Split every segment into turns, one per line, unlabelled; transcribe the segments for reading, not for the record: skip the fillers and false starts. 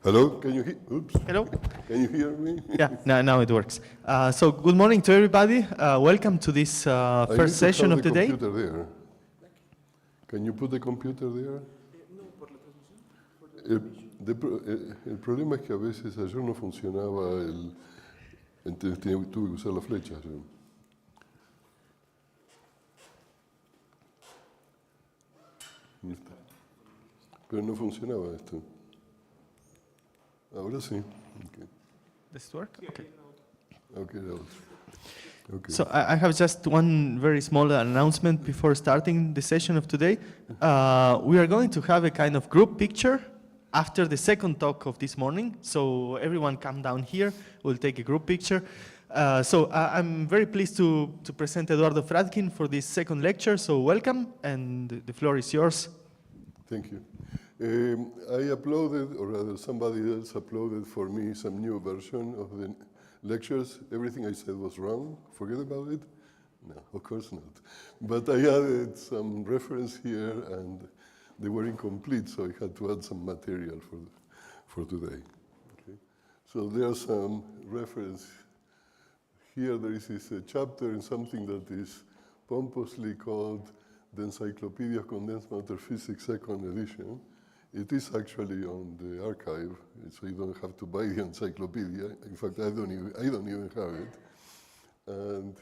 Hello, can you hear? Oops.
Hello?
Can you hear me?
Yeah, now it works. So good morning to everybody. Welcome to this first session of the day.
Computer there. Can you put the computer there? El problema es que a veces ayer no funcionaba entonces tuve que usar la flecha. ¿Sí? Pero no funcionaba esto. Ahora sí. Okay.
Does it work? Okay.
Okay, okay.
So I have just one very small announcement before starting the session of today. We are going to have a kind of group picture after the second talk of this morning. So everyone come down here, we'll take a group picture. I'm very pleased to present Eduardo Fradkin for this second lecture. So welcome, and the floor is yours.
Thank you. I uploaded, or rather somebody else uploaded for me some new version of the lectures. Everything I said was wrong. Forget about it? No, of course not. But I added some reference here, and they were incomplete, so I had to add some material for today. Okay. So there are some reference. Here there is this chapter in something that is pompously called the Encyclopedia of Condensed Matter Physics, second edition. It is actually on the archive, so you don't have to buy the encyclopedia. In fact, I don't even have it. And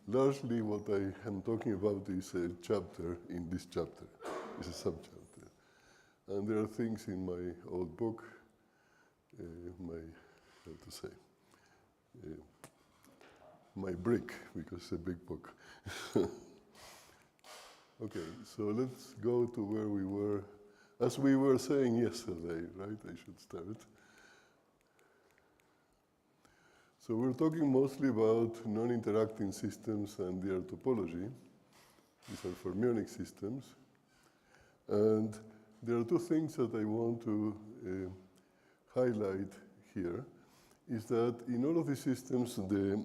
largely what I am talking about is a chapter in this chapter. It's a subchapter. And there are things in my old book, my brick, because it's a big book. Okay, so let's go to where we were. As we were saying yesterday, right? I should start. So we're talking mostly about non-interacting systems and their topology. These are fermionic systems. And there are two things that I want to highlight here, is that in all of these systems, the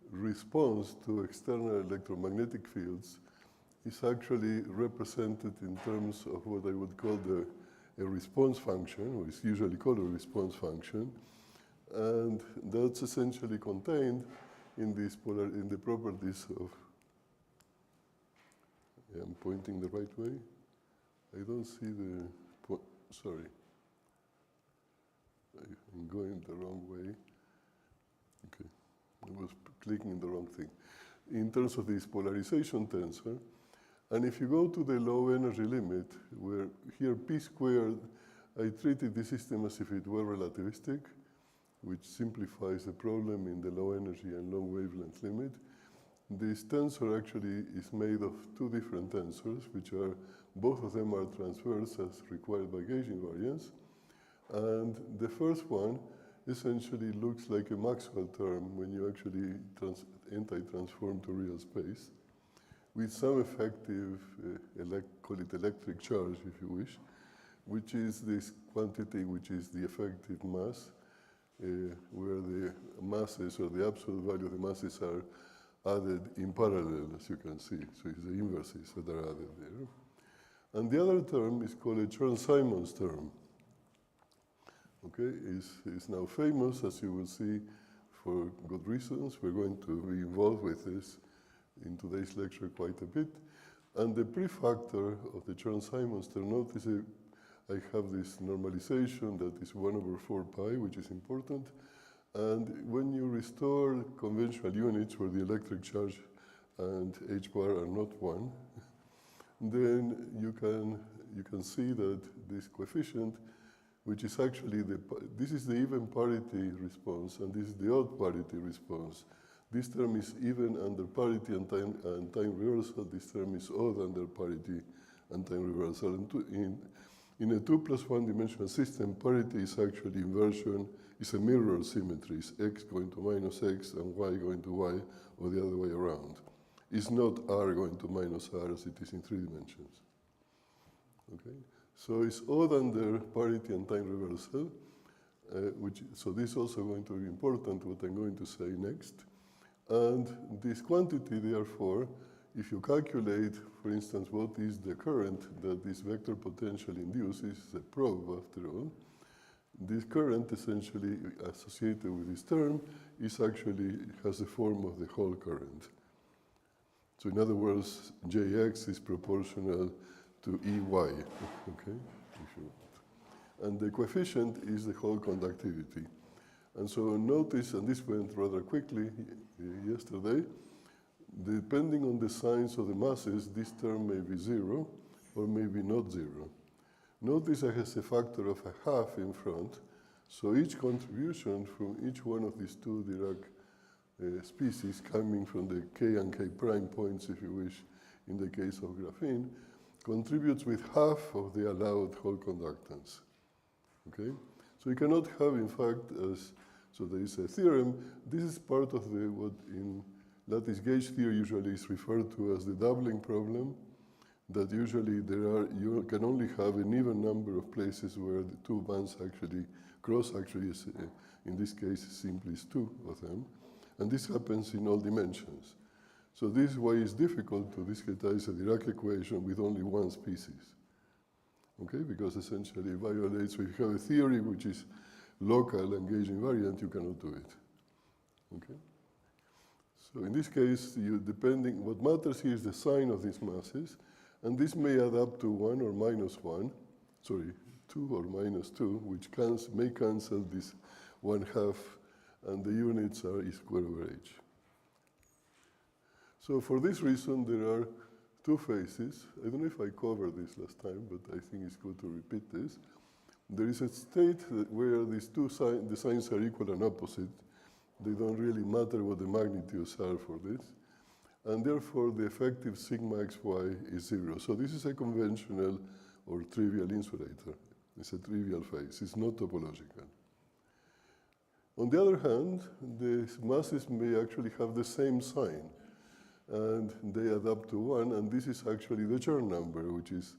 response to external electromagnetic fields is actually represented in terms of what I would call a response function, or is usually called a response function, and that's essentially contained in the properties of. I'm pointing the right way. I don't see the. Sorry, I'm going the wrong way. Okay, I was clicking the wrong thing. In terms of this polarization tensor. And if you go to the low energy limit, where here p squared, I treated the system as if it were relativistic, which simplifies the problem in the low energy and long wavelength limit. This tensor actually is made of two different tensors, which are, both of them are transverse as required by gauge invariance. And the first one essentially looks like a Maxwell term when you actually anti-transform to real space, with some effective, call it electric charge if you wish, which is this quantity which is the effective mass, where the masses or the absolute value of the masses are added in parallel, as you can see. So it's the inverses that are added there. And the other term is called a Chern-Simons term. Okay, is now famous, as you will see, for good reasons. We're going to be involved with this in today's lecture quite a bit. And the prefactor of the Chern-Simons term, notice I have this normalization that is 1/4 pi, which is important. And when you restore conventional units where the electric charge and h bar are not 1, then you can see that this coefficient, which is actually this is the even parity response, and this is the odd parity response. This term is even under parity and time reversal. This term is odd under parity and time reversal. And in a 2 + 1 dimensional system, parity is actually inversion. It's a mirror symmetry. It's x going to minus x and y going to y, or the other way around. It's not r going to minus r as it is in 3 dimensions. Okay? So it's odd under parity and time reversal, so this is also going to be important, what I'm going to say next. And this quantity, therefore, if you calculate, for instance, what is the current that this vector potential induces, a probe after all, this current essentially associated with this term is actually has the form of the Hall current. So in other words, Jx is proportional to Ey, okay? And the coefficient is the Hall conductivity. And so notice, and this went rather quickly yesterday, depending on the signs of the masses, this term may be 0 or maybe not 0. Notice it has a factor of a half in front, so each contribution from each one of these two Dirac species coming from the K and K prime points, if you wish, in the case of graphene, contributes with half of the allowed Hall conductance. Okay? So you cannot have, in fact, so there is a theorem. This is part of what in lattice gauge theory usually is referred to as the doubling problem, that usually you can only have an even number of places where the two bands actually cross, is, in this case, simply is two of them. And this happens in all dimensions. So this is why it's difficult to discretize a Dirac equation with only one species. Okay, because essentially it violates, if you have a theory which is local and gauge invariant, you cannot do it. Okay? So in this case, what matters here is the sign of these masses, and this may add up to 1 or minus 1, 2 or minus 2, which may cancel this 1/2, and the units are E squared over h. So for this reason, there are two phases. I don't know if I covered this last time, but I think it's good to repeat this. There is a state where these the signs are equal and opposite. They don't really matter what the magnitudes are for this. And therefore, the effective sigma xy is 0. So this is a conventional or trivial insulator. It's a trivial phase. It's not topological. On the other hand, the masses may actually have the same sign, and they add up to 1, and this is actually the Chern number, which is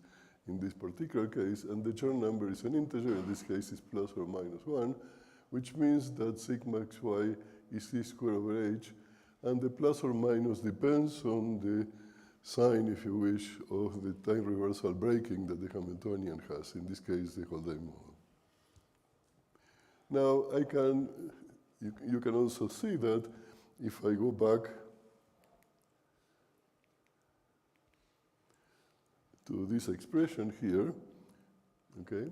in this particular case, and the Chern number is an integer. In this case, it's plus or minus 1, which means that sigma xy is E squared over h, and the plus or minus depends on the sign, if you wish, of the time reversal breaking that the Hamiltonian has, in this case, the Haldane model. Now, you can also see that if I go back to this expression here, okay,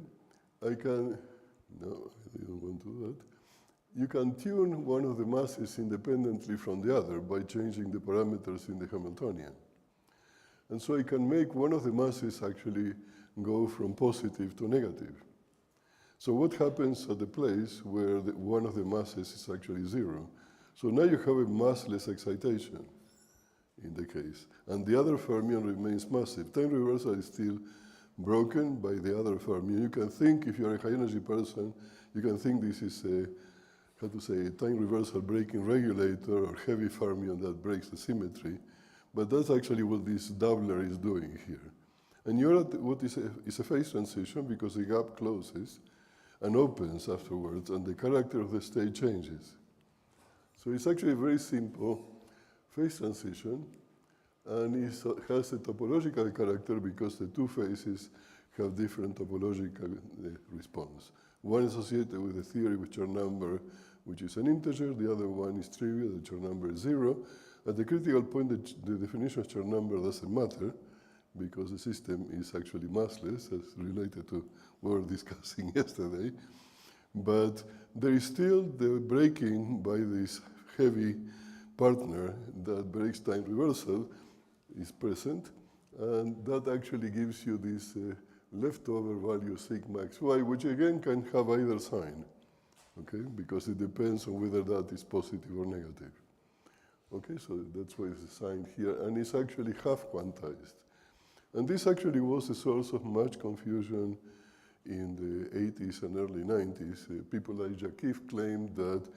no, I don't want to do that. You can tune one of the masses independently from the other by changing the parameters in the Hamiltonian. And so I can make one of the masses actually go from positive to negative. So what happens at the place where one of the masses is actually 0? So now you have a massless excitation in the case, and the other fermion remains massive. Time reversal is still broken by the other fermion. You can think, if you're a high energy person, you can think this is a time reversal breaking regulator or heavy fermion that breaks the symmetry, but that's actually what this doubler is doing here. And you're at what is a phase transition because the gap closes and opens afterwards, and the character of the state changes. So it's actually a very simple phase transition, and it has a topological character because the two phases have different topological response. One is associated with a theory with Chern number, which is an integer. The other one is trivial, the Chern number is 0. At the critical point, the definition of Chern number doesn't matter because the system is actually massless, as related to what we were discussing yesterday. But there is still the breaking by this heavy partner that breaks time reversal is present, and that actually gives you this leftover value sigma xy, which again can have either sign, okay, because it depends on whether that is positive or negative. Okay, so that's why it's assigned here, and it's actually half quantized. And this actually was a source of much confusion in the 80s and early 90s. People like Jacques claimed that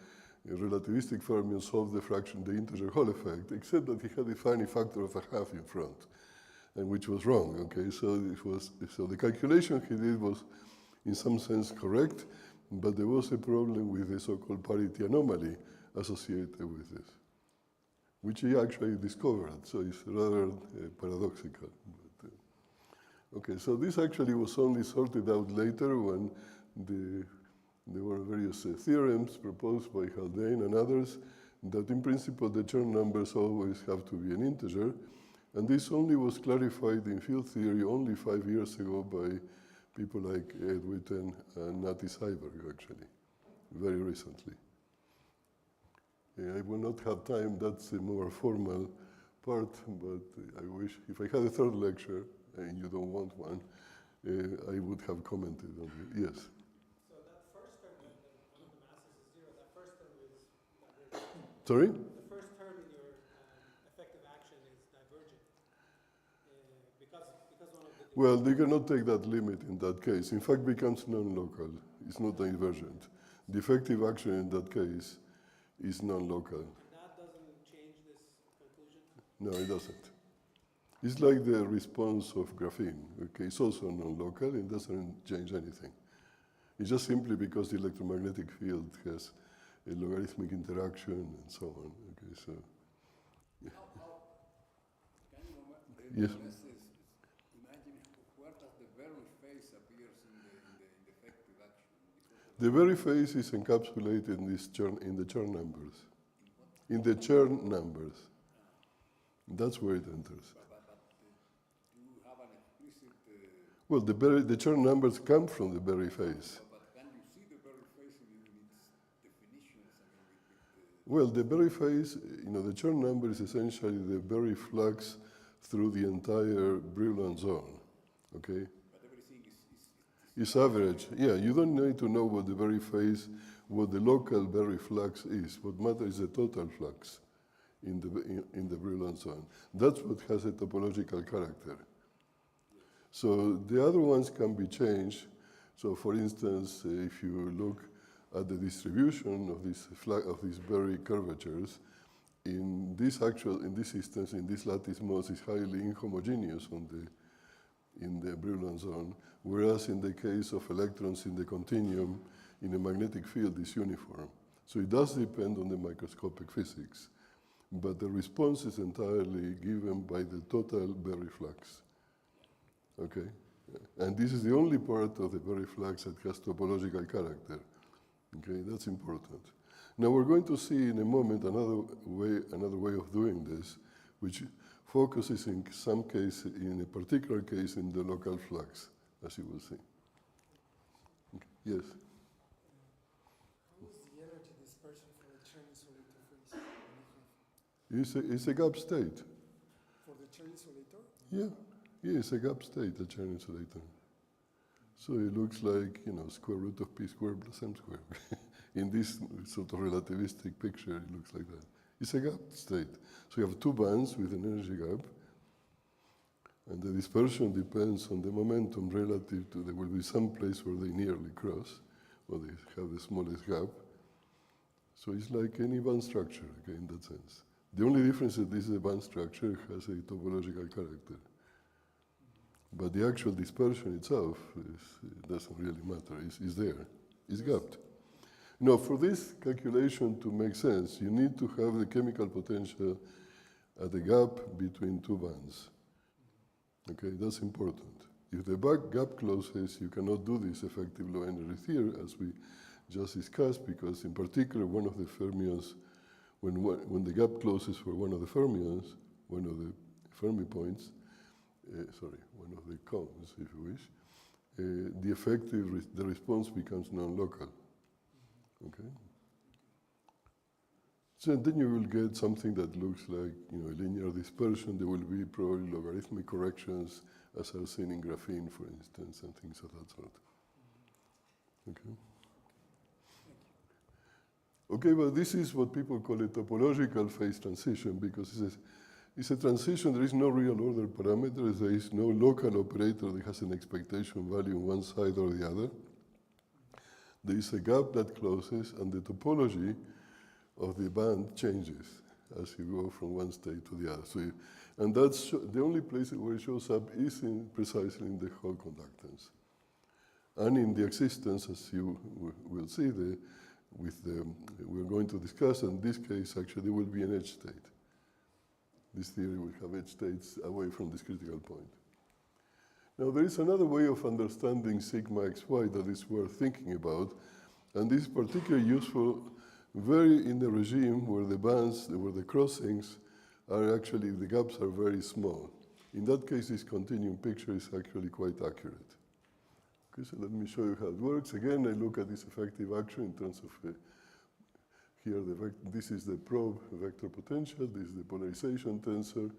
a relativistic fermion solved the integer Hall effect, except that he had a funny factor of a half in front, and which was wrong. Okay, so the calculation he did was, in some sense, correct, but there was a problem with the so-called parity anomaly associated with this, which he actually discovered. So it's rather paradoxical. But, okay, so this actually was only sorted out later when There were various theorems proposed by Haldane and others that in principle the Chern numbers always have to be an integer, and this only was clarified in field theory only 5 years ago by people like Ed Witten and Nati Seiberg, actually, very recently. I will not have time, that's a more formal part, but I wish, if I had a third lecture, and you don't want one, I would have commented on it. Yes?
So that first term, when one of the masses is zero, that first term is divergent.
Sorry?
The first term in your effective action is divergent. Because one of the...
Well, you cannot take that limit in that case. In fact, becomes non-local. It's not divergent. The effective action in that case is non-local.
And that doesn't change this conclusion?
No, it doesn't. It's like the response of graphene. Okay, it's also non-local. It doesn't change anything. It's just simply because the electromagnetic field has a logarithmic interaction and so on. Okay, so yeah.
Can you
Yes.
imagine where does the very phase appears in the effective action?
The very phase is encapsulated in this in the Chern numbers. In the Chern numbers. That's where it enters.
But do you have an explicit...
Well, the Chern numbers come from the Berry phase.
But can you see the very phase in its definitions? I mean,
Well, the Berry phase, the Chern number is essentially the Berry flux through the entire Brillouin zone. Okay?
but everything is
It's average. Yeah, you don't need to know what the Berry phase, what the local Berry flux is. What matters is the total flux in the Brillouin zone. That's what has a topological character. So the other ones can be changed. So for instance, if you look at the distribution of these Berry curvatures, in this instance, in this lattice modes, is highly inhomogeneous in the Brillouin zone, whereas in the case of electrons in the continuum, in a magnetic field, is uniform. So it does depend on the microscopic physics, but the response is entirely given by the total Berry flux. Okay? And this is the only part of the Berry flux that has topological character. Okay, that's important. Now we're going to see in a moment another way of doing this, which focuses in some case, in a particular case, in the local flux, as you will see. Okay. Yes?
How is the energy dispersion for the Chern isolator phase?
It's a gap state.
For the Chern isolator?
Yeah, it's a gap state, the Chern insulator. So it looks like, square root of p squared plus m squared. In this sort of relativistic picture, it looks like that. It's a gap state. So you have two bands with an energy gap, and the dispersion depends on the momentum relative to, there will be some place where they nearly cross, or they have the smallest gap. So it's like any band structure, okay, in that sense. The only difference is this is a band structure, has a topological character. But the actual dispersion itself doesn't really matter. It's there. It's gapped. Now, for this calculation to make sense, you need to have the chemical potential at the gap between two bands. Okay, that's important. If the gap closes, you cannot do this effective low energy theory, as we just discussed, because in particular, one of the fermions, when the gap closes for one of the fermions, one of the Fermi points, one of the cones, if you wish, the response becomes non-local. Okay. So then you will get something that looks like a linear dispersion. There will be probably logarithmic corrections, as are seen in graphene, for instance, and things of that sort. Okay. Okay, but this is what people call a topological phase transition, because it's a transition. There is no real order parameters. There is no local operator that has an expectation value on one side or the other. There is a gap that closes, and the topology of the band changes as you go from one state to the other. So and that's the only place where it shows up is precisely in the Hall conductance. And in the existence, as you will see, we're going to discuss, in this case, actually, there will be an edge state. This theory will have edge states away from this critical point. Now, there is another way of understanding sigma xy that is worth thinking about, And this is particularly useful very in the regime where the bands, where the crossings are actually, the gaps are very small. In that case, this continuum picture is actually quite accurate. Okay, so let me show you how it works. Again, I look at this effective action in terms of here, this is the probe vector potential, this is the polarization tensor.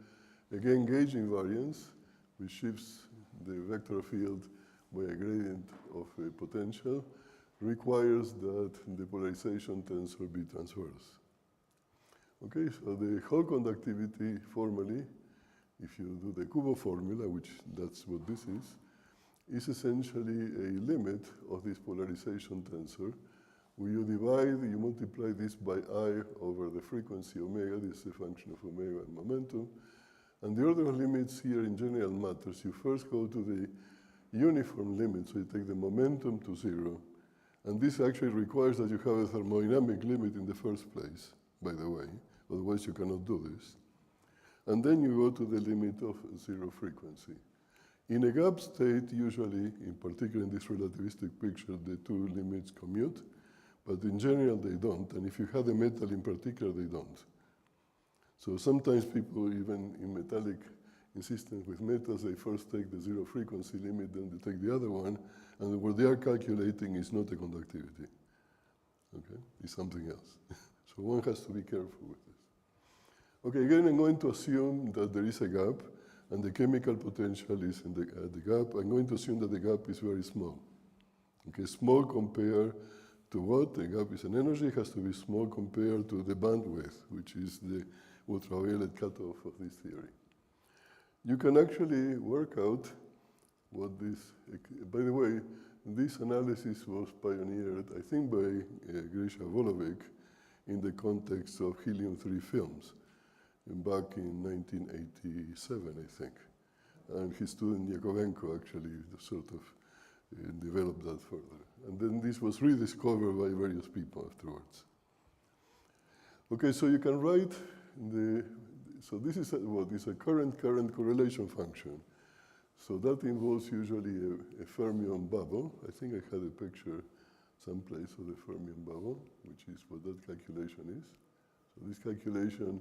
Again, gauge invariance, which shifts the vector field by a gradient of a potential, requires that the polarization tensor be transverse. Okay, so the Hall conductivity formally, if you do the Kubo formula, which that's what this is essentially a limit of this polarization tensor, where you divide, you multiply this by I over the frequency omega, this is a function of omega and momentum. And the order of limits here in general matters, you first go to the uniform limit, so you take the momentum to 0. And this actually requires that you have a thermodynamic limit in the first place, by the way, otherwise you cannot do this. And then you go to the limit of 0 frequency. In a gap state, usually, in particular in this relativistic picture, the two limits commute, but in general they don't, and if you have a metal in particular, they don't. So sometimes people, even in metallic insistence with metals, they first take the 0 frequency limit, then they take the other one, and what they are calculating is not a conductivity. Okay, it's something else. So one has to be careful with this. Okay, again, I'm going to assume that there is a gap, and the chemical potential is in at the gap. I'm going to assume that the gap is very small. Okay, small compared to what? The gap is an energy, it has to be small compared to the bandwidth, which is the ultraviolet cutoff of this theory. You can actually work out what this, by the way, this analysis was pioneered, I think, by Grisha Volovic in the context of helium-3 films back in 1987, I think. And his student Yakovenko actually sort of developed that further. And then this was rediscovered by various people afterwards. Okay, so you can write so this is what is a current correlation function. So that involves usually a fermion bubble. I think I had a picture someplace of the fermion bubble, which is what that calculation is. So this calculation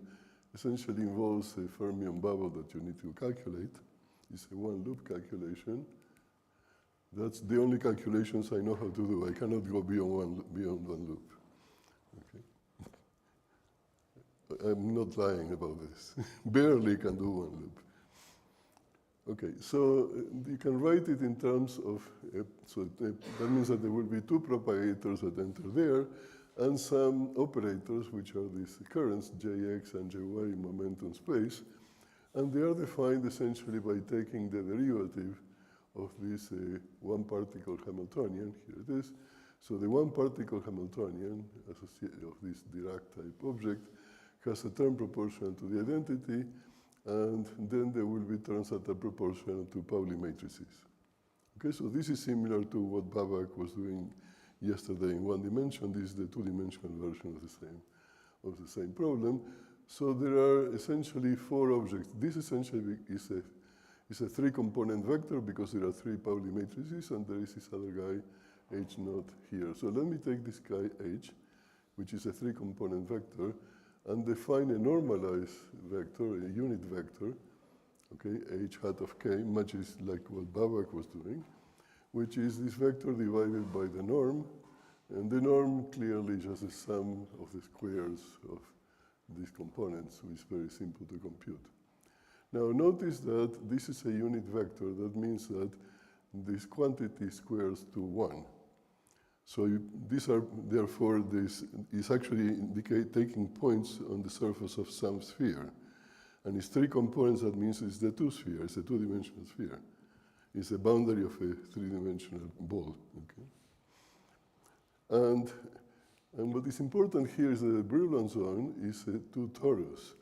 essentially involves a fermion bubble that you need to calculate. It's a one-loop calculation. That's the only calculations I know how to do. I cannot go beyond one loop. Okay. I'm not lying about this. Barely can do one loop. Okay, so you can write it in terms of, that means that there will be two propagators that enter there, and some operators, which are these currents, Jx and Jy in momentum space, and they are defined essentially by taking the derivative of this one particle Hamiltonian, here it is. So the one particle Hamiltonian of this Dirac type object has a term proportional to the identity, and then there will be terms that are proportional to Pauli matrices. Okay, so this is similar to what Babak was doing yesterday in one dimension. This is the two-dimensional version of the same problem. So there are essentially four objects. This essentially is a three-component vector because there are three Pauli matrices, and there is this other guy, H naught here. So let me take this guy H, which is a three-component vector, and define a normalized vector, a unit vector, okay, H hat of k, much is like what Babak was doing, which is this vector divided by the norm, and the norm clearly is just the sum of the squares of these components, which is very simple to compute. Now notice that this is a unit vector. That means that this quantity squares to 1. So these are, therefore, this is actually taking points on the surface of some sphere. And it's three components, that means it's the two-sphere, it's a two-dimensional sphere. It's the boundary of a three-dimensional ball. Okay? And what is important here is that the Brillouin zone is a two torus,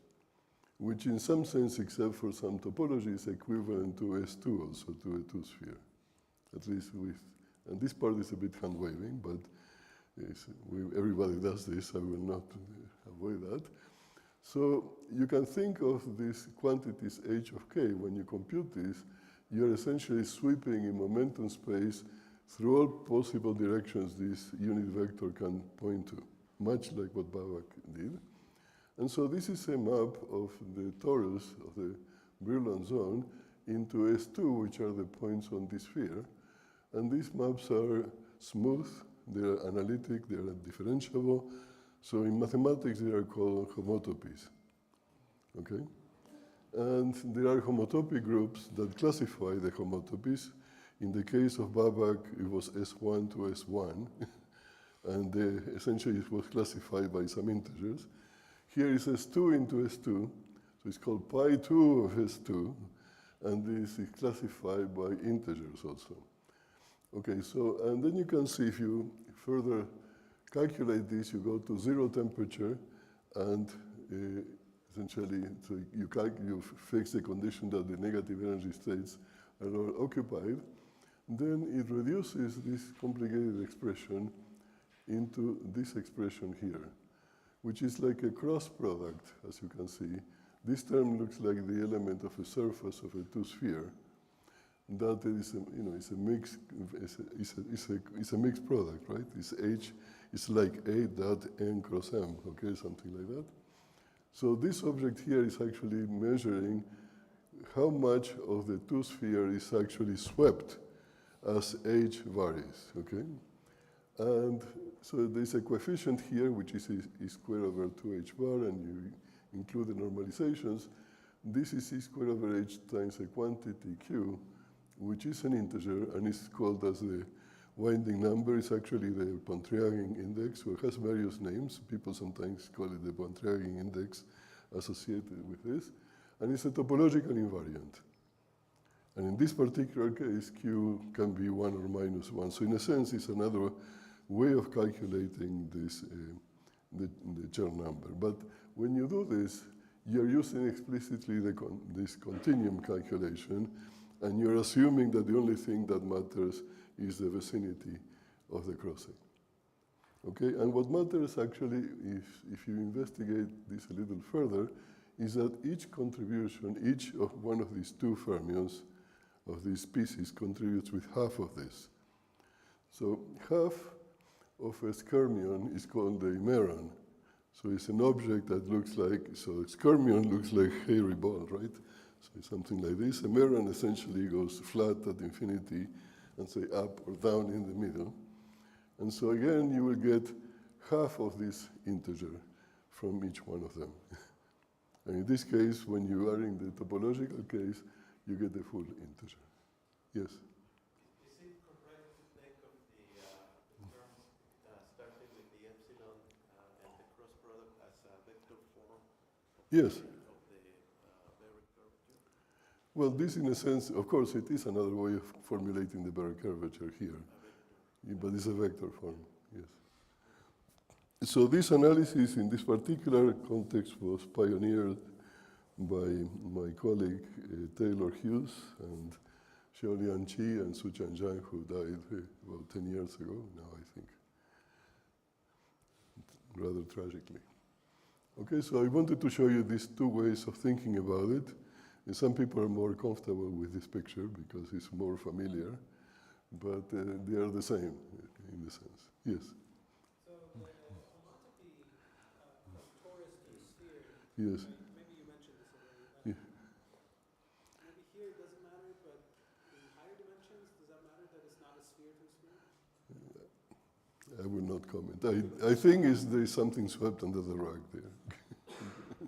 which in some sense, except for some topology, is equivalent to S2 also, to a two-sphere. At least with, and this part is a bit hand-waving, but everybody does this, I will not avoid that. So you can think of these quantities h of k. When you compute this, you're essentially sweeping in momentum space through all possible directions this unit vector can point to, much like what Babak did. And so this is a map of the torus of the Brillouin zone into S2, which are the points on this sphere. And these maps are smooth, they are analytic, they are differentiable. So in mathematics, they are called homotopies. Okay? And there are homotopy groups that classify the homotopies. In the case of Babak, it was S1 to S1, and essentially it was classified by some integers. Here is S2 into S2, so it's called pi 2 of S2, and this is classified by integers also. Okay, so, and then you can see if you further calculate this, you go to 0 temperature, and essentially, so you fix the condition that the negative energy states are all occupied. Then it reduces this complicated expression into this expression here, which is like a cross product, as you can see. This term looks like the element of a surface of a two-sphere. That is, it's a mixed, it's a mixed product, right? This H is like A dot N cross M, okay, something like that. So this object here is actually measuring how much of the two-sphere is actually swept as H varies, okay? And so there's a coefficient here, which is E squared over 2H bar, and you include the normalizations. This is E squared over H times a quantity Q, which is an integer, and is called as the winding number. It's actually the Pontryagin index, so it has various names. People sometimes call it the Pontryagin index associated with this. And it's a topological invariant. And in this particular case, Q can be 1 or minus 1. So in a sense, it's another way of calculating this, the Chern number. But when you do this, you're using explicitly this continuum calculation, and you're assuming that the only thing that matters is the vicinity of the crossing. Okay, and what matters actually, if you investigate this a little further, is that each contribution, each of one of these two fermions of these species contributes with half of this. So half of a skyrmion is called the meron. So it's an object that looks like, so a skyrmion looks like a hairy ball, right? So it's something like this. A meron essentially goes flat at infinity and say up or down in the middle. And so again, you will get half of this integer from each one of them. And in this case, when you are in the topological case, you get the full integer. Yes?
Is it correct to think of the terms starting with the epsilon and the cross product as a vector form
Yes.
of the Berry curvature?
Well, this in a sense, of course, it is another way of formulating the Berry curvature here. But it's a vector form, yes. So this analysis in this particular context was pioneered by my colleague Taylor Hughes and Xiaolian Qi and Suchan Zhang, who died about 10 years ago now, I think, rather tragically. Okay, so I wanted to show you these two ways of thinking about it. And some people are more comfortable with this picture because it's more familiar, but they are the same in the sense. Yes?
So the homotopy from torus to sphere,
Yes.
maybe you mentioned this already.
Yeah.
Maybe here it doesn't matter, but in higher dimensions, does that matter that it's not a sphere to a sphere?
I will not comment. I think there is something swept under the rug there.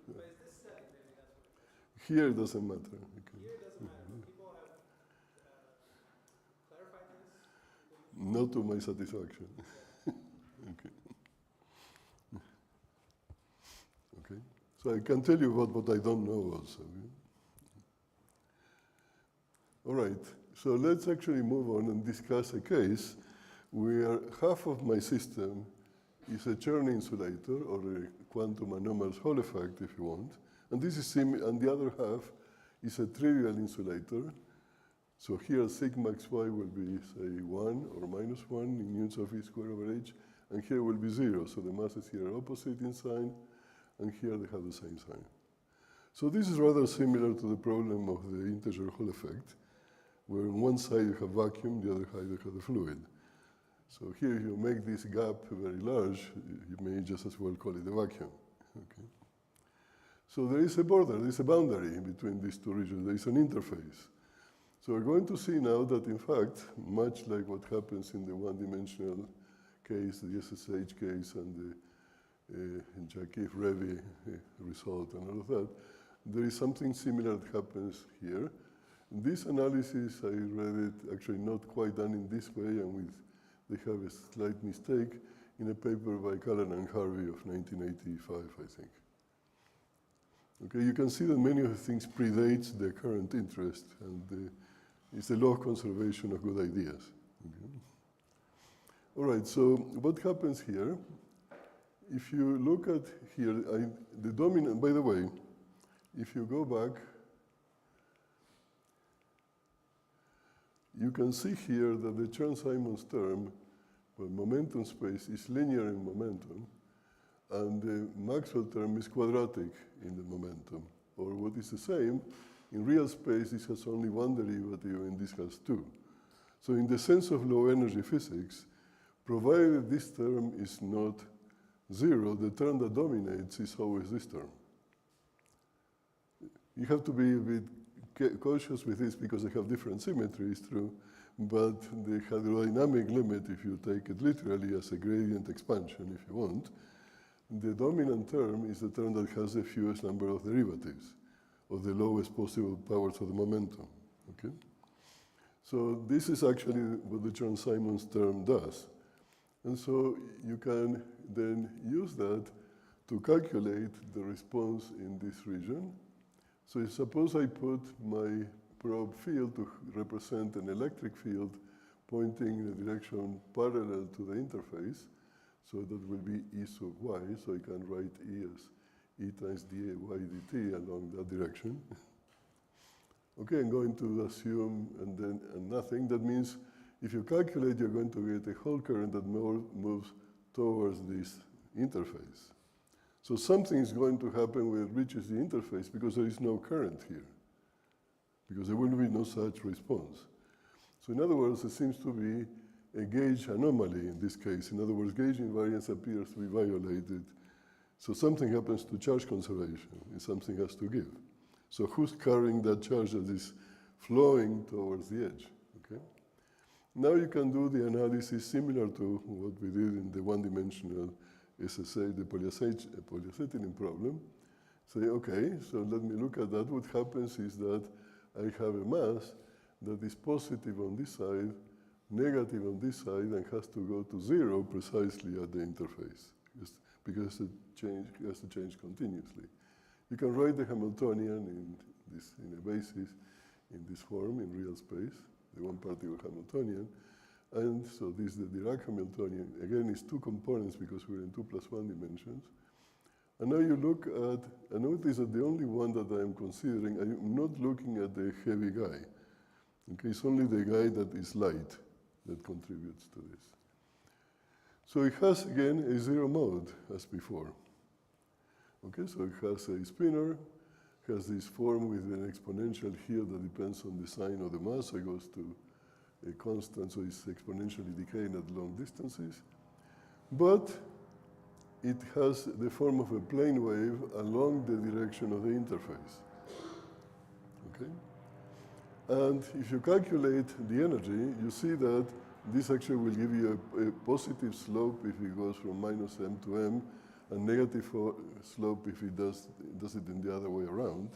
But is this setting, maybe that's what it is.
Here it doesn't matter.
Here it doesn't matter, but people have clarified this?
Not to my satisfaction. Okay. Okay. So I can tell you what I don't know also. All right. So let's actually move on and discuss a case where half of my system is a Chern insulator or a quantum anomalous Hall effect, if you want. And this is and the other half is a trivial insulator. So here sigma xy will be, say, 1 or minus 1 in units of E squared over H, and here will be 0. So the masses here are opposite in sign, and here they have the same sign. So this is rather similar to the problem of the integer Hall effect, where on one side you have vacuum, the other side you have the fluid. So here, if you make this gap very large, you may just as well call it a vacuum. Okay. So there is a border, there is a boundary between these two regions, there is an interface. So we're going to see now that, in fact, much like what happens in the one-dimensional case, the SSH case, and the Jacques-Revy result, and all of that, there is something similar that happens here. This analysis, I read it actually not quite done in this way, and they have a slight mistake in a paper by Cullen and Harvey of 1985, I think. Okay, you can see that many of the things predates their current interest, and it's the law of conservation of good ideas. Okay. All right, so what happens here? If you look at here, the dominant, by the way, if you go back, you can see here that the Chern-Simons term, well, momentum space, is linear in momentum, and the Maxwell term is quadratic in the momentum. Or what is the same, in real space, this has only one derivative, and this has two. So in the sense of low energy physics, provided this term is not zero, the term that dominates is always this term. You have to be a bit cautious with this because they have different symmetries, true, but the hydrodynamic limit, if you take it literally as a gradient expansion, if you want, the dominant term is the term that has the fewest number of derivatives, or the lowest possible powers of the momentum, okay? So this is actually what the Chern-Simons term does. And so you can then use that to calculate the response in this region. So suppose I put my probe field to represent an electric field pointing in a direction parallel to the interface. So that will be E sub y, so I can write E as E times dA y dt along that direction. Okay, I'm going to assume and nothing. That means if you calculate, you're going to get a whole current that moves towards this interface. So something is going to happen when it reaches the interface because there is no current here, because there will be no such response. So in other words, there seems to be a gauge anomaly in this case. In other words, gauge invariance appears to be violated. So something happens to charge conservation, and something has to give. So who's carrying that charge that is flowing towards the edge? Okay. Now you can do the analysis similar to what we did in the one-dimensional SSA, the polyacetylene problem. Say, okay, so let me look at that. What happens is that I have a mass that is positive on this side, negative on this side, and has to go to zero precisely at the interface, because it has to change continuously. You can write the Hamiltonian in a basis in this form in real space, the one-particle Hamiltonian. And so this is the Dirac Hamiltonian. Again, it's two components because we're in 2 + 1 dimensions. And now you look at, and notice that the only one that I am considering, I'm not looking at the heavy guy. Okay, it's only the guy that is light that contributes to this. So it has, again, a zero mode as before. Okay, so it has a spinor, has this form with an exponential here that depends on the sign of the mass, so it goes to a constant, so it's exponentially decaying at long distances. But it has the form of a plane wave along the direction of the interface. Okay? And if you calculate the energy, you see that this actually will give you a positive slope if it goes from -m to m, and negative slope if it does it in the other way around.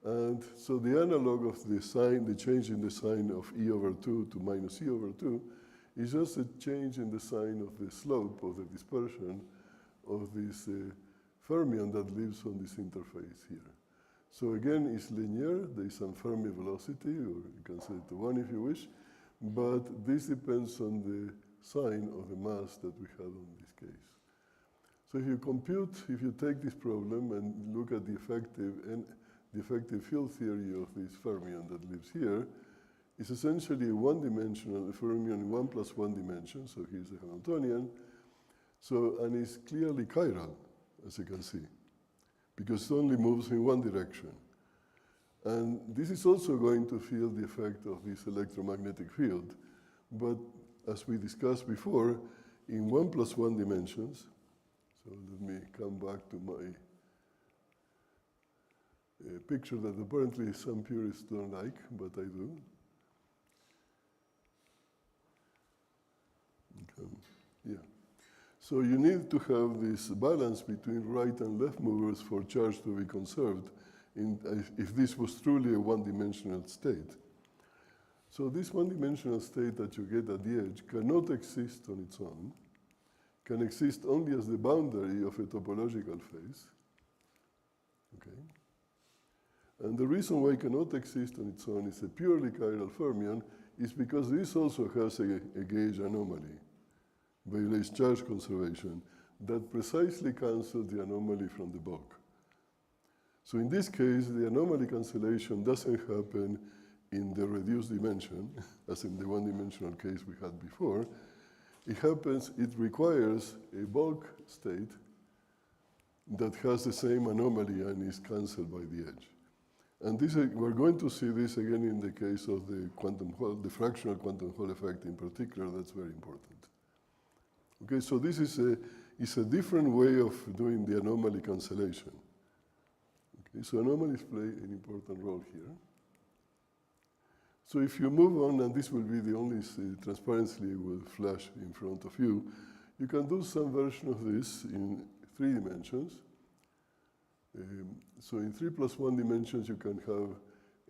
And so the analog of the sign, the change in the sign of E/2 to -E/2 is just a change in the sign of the slope of the dispersion of this fermion that lives on this interface here. So again, it's linear. There is some Fermi velocity, or you can say it to 1 if you wish, but this depends on the sign of the mass that we had on this case. So if you compute, if you take this problem and look at the effective field theory of this fermion that lives here, it's essentially a one-dimensional fermion in 1 + 1 dimension. So here's the Hamiltonian. So, and it's clearly chiral, as you can see, because it only moves in one direction. And this is also going to feel the effect of this electromagnetic field. But as we discussed before, in 1 + 1 dimensions. So let me come back to my picture that apparently some purists don't like, but I do. Okay. Yeah. So you need to have this balance between right and left movers for charge to be conserved if this was truly a one-dimensional state. So this one-dimensional state that you get at the edge cannot exist on its own, can exist only as the boundary of a topological phase. Okay? And the reason why it cannot exist on its own is a purely chiral fermion is because this also has a gauge anomaly, Bailey's charge conservation, that precisely cancels the anomaly from the bulk. So in this case, the anomaly cancellation doesn't happen in the reduced dimension, as in the one-dimensional case we had before. It requires a bulk state that has the same anomaly and is cancelled by the edge. And this, we're going to see this again in the case of the quantum Hall, the fractional quantum Hall effect in particular. That's very important. Okay, so this is a different way of doing the anomaly cancellation. Okay, so anomalies play an important role here. So if you move on, and this will be the only transparency will flash in front of you, you can do some version of this in 3 dimensions. So in 3 + 1 dimensions, you can have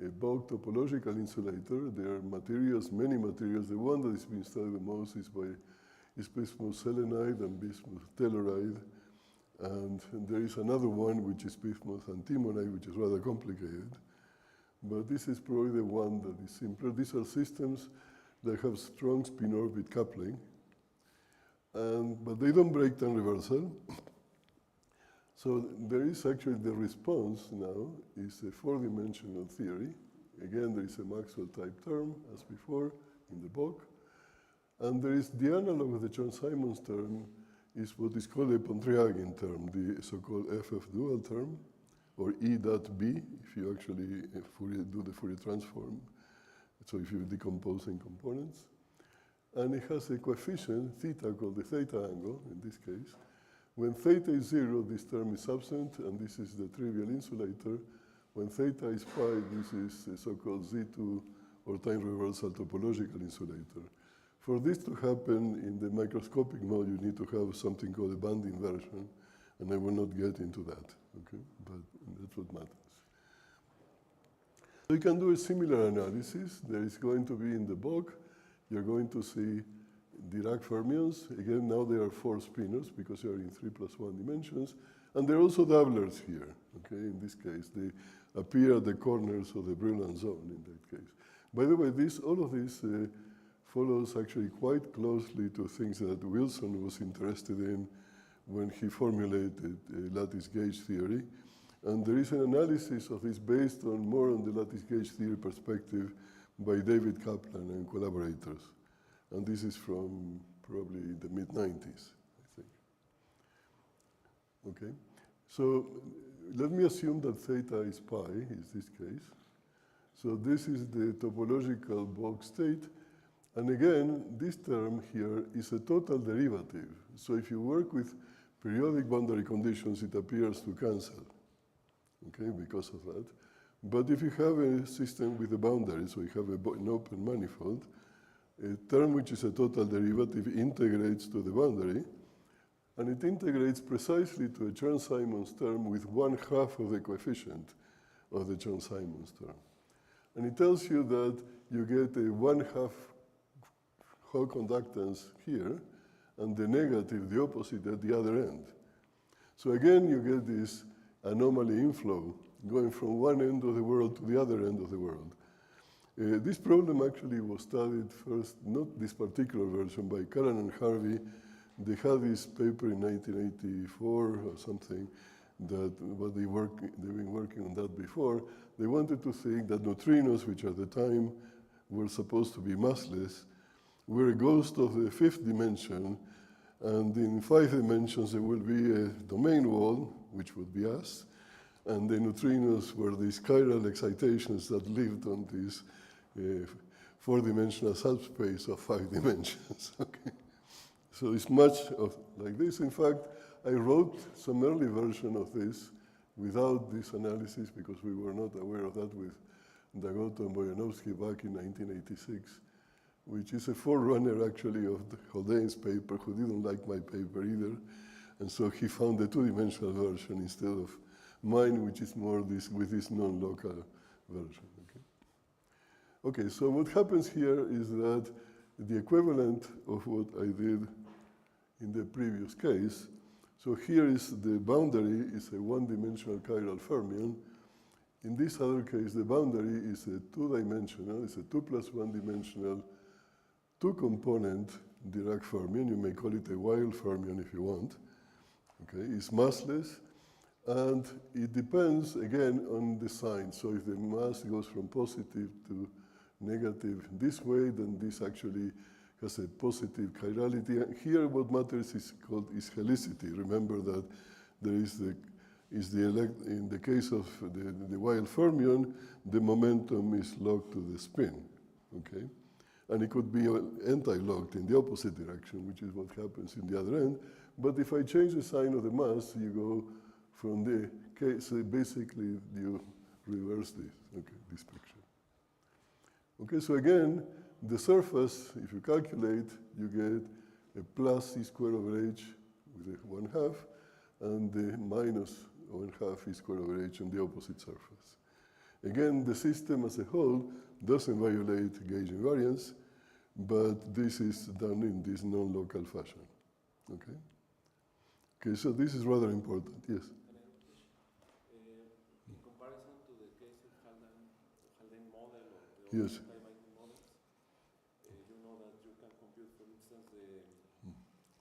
a bulk topological insulator. There are materials, many materials. The one that is being studied the most is bismuth selenide and bismuth telluride. And there is another one, which is bismuth antimonide, which is rather complicated. But this is probably the one that is simpler. These are systems that have strong spin-orbit coupling, but they don't break time reversal. So there is actually the response now is a 4-dimensional theory. Again, there is a Maxwell-type term, as before, in the bulk. And there is the analog of the Chern-Simons term is what is called a Pontryagin term, the so-called FF dual term, or E dot B, if you actually do the Fourier transform. So if you decompose in components. And it has a coefficient, theta, called the theta angle, in this case. When theta is 0, this term is absent, and this is the trivial insulator. When theta is pi, this is a so-called Z2, or time reversal topological insulator. For this to happen in the microscopic mode, you need to have something called a band inversion, and I will not get into that, okay? But that's what matters. So you can do a similar analysis. There is going to be in the bulk, you're going to see Dirac fermions. Again, now there are 4 spinors because they are in 3 + 1 dimensions. And there are also doublers here, okay? In this case, they appear at the corners of the Brillouin zone in that case. By the way, all of this follows actually quite closely to things that Wilson was interested in when he formulated lattice gauge theory. And there is an analysis of this based more on the lattice gauge theory perspective by David Kaplan and collaborators. And this is from probably the mid-90s, I think. Okay, so let me assume that theta is pi, is this case. So this is the topological bulk state. And again, this term here is a total derivative. So if you work with periodic boundary conditions, it appears to cancel, okay, because of that. But if you have a system with a boundary, so you have an open manifold, a term which is a total derivative integrates to the boundary, and it integrates precisely to a Chern-Simons term with 1/2 of the coefficient of the Chern-Simons term. And it tells you that you get a 1/2 Hall conductance here, and the negative, the opposite, at the other end. So again, you get this anomaly inflow going from one end of the world to the other end of the world. This problem actually was studied first, not this particular version, by Callan and Harvey. They had this paper in 1984 or something that they've been working on that before. They wanted to think that neutrinos, which at the time were supposed to be massless, were a ghost of the 5th dimension, and in 5 dimensions there will be a domain wall, which would be us, and the neutrinos were these chiral excitations that lived on these 4 four-dimensional subspace of 5 dimensions. Okay, so it's much of like this. In fact, I wrote some early version of this without this analysis because we were not aware of that with Dagoto and Boyanovsky back in 1986, which is a forerunner actually of Haldane's paper, who didn't like my paper either. And so he found the two-dimensional version instead of mine, which is more this with this non-local version. Okay, so what happens here is that the equivalent of what I did in the previous case. So here is the boundary is a one-dimensional chiral fermion. In this other case, the boundary is a two-dimensional, it's a 2 + 1 dimensional, two-component Dirac fermion. You may call it a Weil fermion if you want. Okay, it's massless, and it depends again on the sign. So if the mass goes from positive to negative this way, then this actually has a positive chirality. And here what matters is called is helicity. Remember that there is in the case of the Weil fermion, the momentum is locked to the spin, okay? And it could be anti-locked in the opposite direction, which is what happens in the other end. But if I change the sign of the mass, you go from the case, so basically you reverse this, okay, this picture. Okay, so again, the surface, if you calculate, you get a plus c squared over h with a 1/2, and the minus 1/2 e squared over h on the opposite surface. Again, the system as a whole doesn't violate gauge invariance, but this is done in this non-local fashion. Okay? Okay, so this is rather important, yes?
In comparison to the case of Haldane model or the
Yes.
multi-binding models, you know that you can compute, for instance, the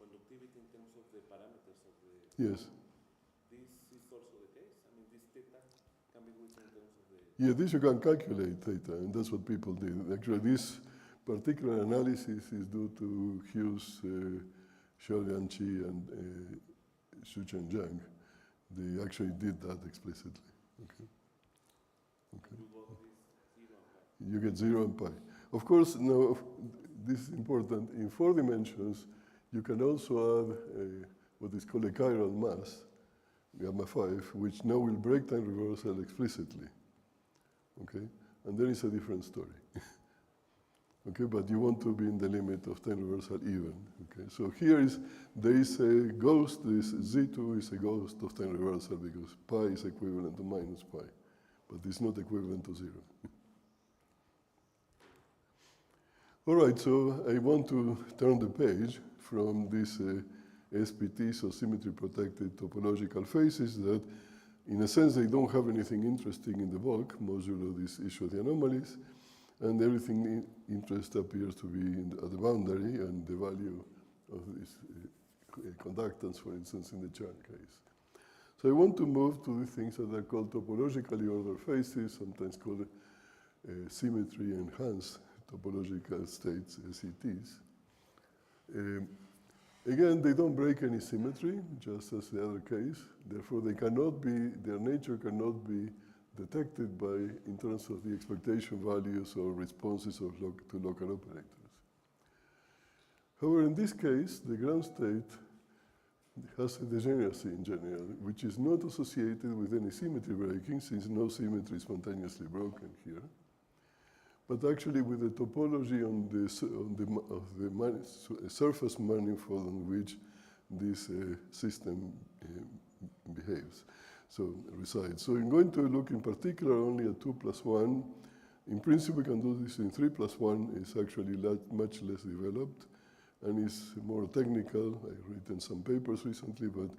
conductivity in terms of the parameters of the...
Yes.
This is also the case? I mean, this theta can be written in terms of the...
Yeah, this you can calculate theta, and that's what people did. Actually, this particular analysis is due to Hughes, Xiaolian Qi, and Shuchen Zhang. They actually did that explicitly. Okay. Okay. You get 0 and pi. Of course, now, this is important. In 4 dimensions, you can also add what is called a chiral mass, gamma 5, which now will break time reversal explicitly. Okay? And then it's a different story. Okay, but you want to be in the limit of time reversal even. Okay, so here there is a ghost, this Z2 is a ghost of time reversal because pi is equivalent to minus pi, but it's not equivalent to 0. All right, so I want to turn the page from these SPTs, or symmetry protected topological phases, that in a sense they don't have anything interesting in the bulk, modulo this issue of the anomalies, and everything interest appears to be at the boundary and the value of these conductance, for instance, in the Chern case. So I want to move to the things that are called topologically ordered phases, sometimes called symmetry enhanced topological states, SETs. Again, they don't break any symmetry, just as the other case. Therefore, they cannot be, their nature cannot be detected by, in terms of the expectation values or responses of to local operators. However, in this case, the ground state has a degeneracy in general, which is not associated with any symmetry breaking, since no symmetry is spontaneously broken here, but actually with the topology on the surface manifold on which this system behaves. So resides. So I'm going to look in particular only at 2 + 1. In principle, we can do this in 3 + 1. It's actually much less developed and is more technical. I've written some papers recently, but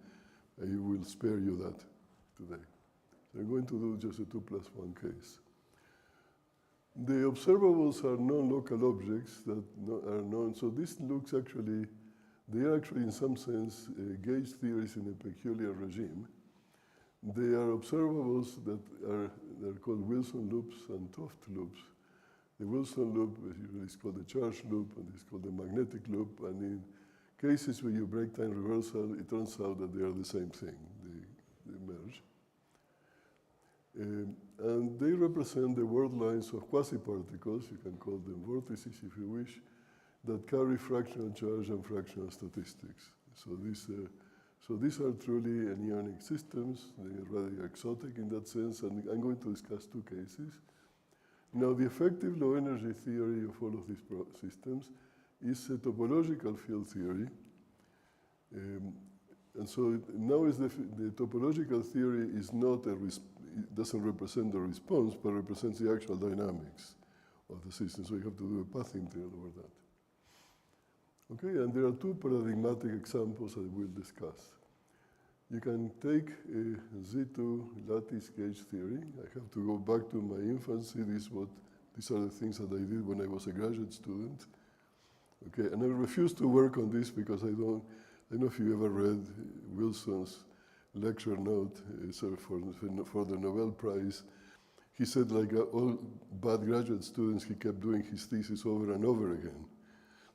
I will spare you that today. So I'm going to do just a 2 + 1 case. The observables are non-local objects that are known. So this looks actually, they are actually in some sense gauge theories in a peculiar regime. They are observables that are called Wilson loops and 't Hooft loops. The Wilson loop is called the charge loop, and it's called the magnetic loop. And in cases where you break time reversal, it turns out that they are the same thing. They merge. And they represent the world lines of quasi-particles, you can call them vortices if you wish, that carry fractional charge and fractional statistics. So these are truly anionic systems. They are rather exotic in that sense, and I'm going to discuss two cases. Now, the effective low energy theory of all of these systems is a topological field theory. And so now is the topological theory is not it doesn't represent the response, but represents the actual dynamics of the system. So you have to do a path integral over that. Okay, and there are two paradigmatic examples that we'll discuss. You can take a Z2 lattice gauge theory. I have to go back to my infancy. These are the things that I did when I was a graduate student. Okay, and I refuse to work on this because I don't know if you ever read Wilson's lecture note for the Nobel Prize. He said, like all bad graduate students, he kept doing his thesis over and over again.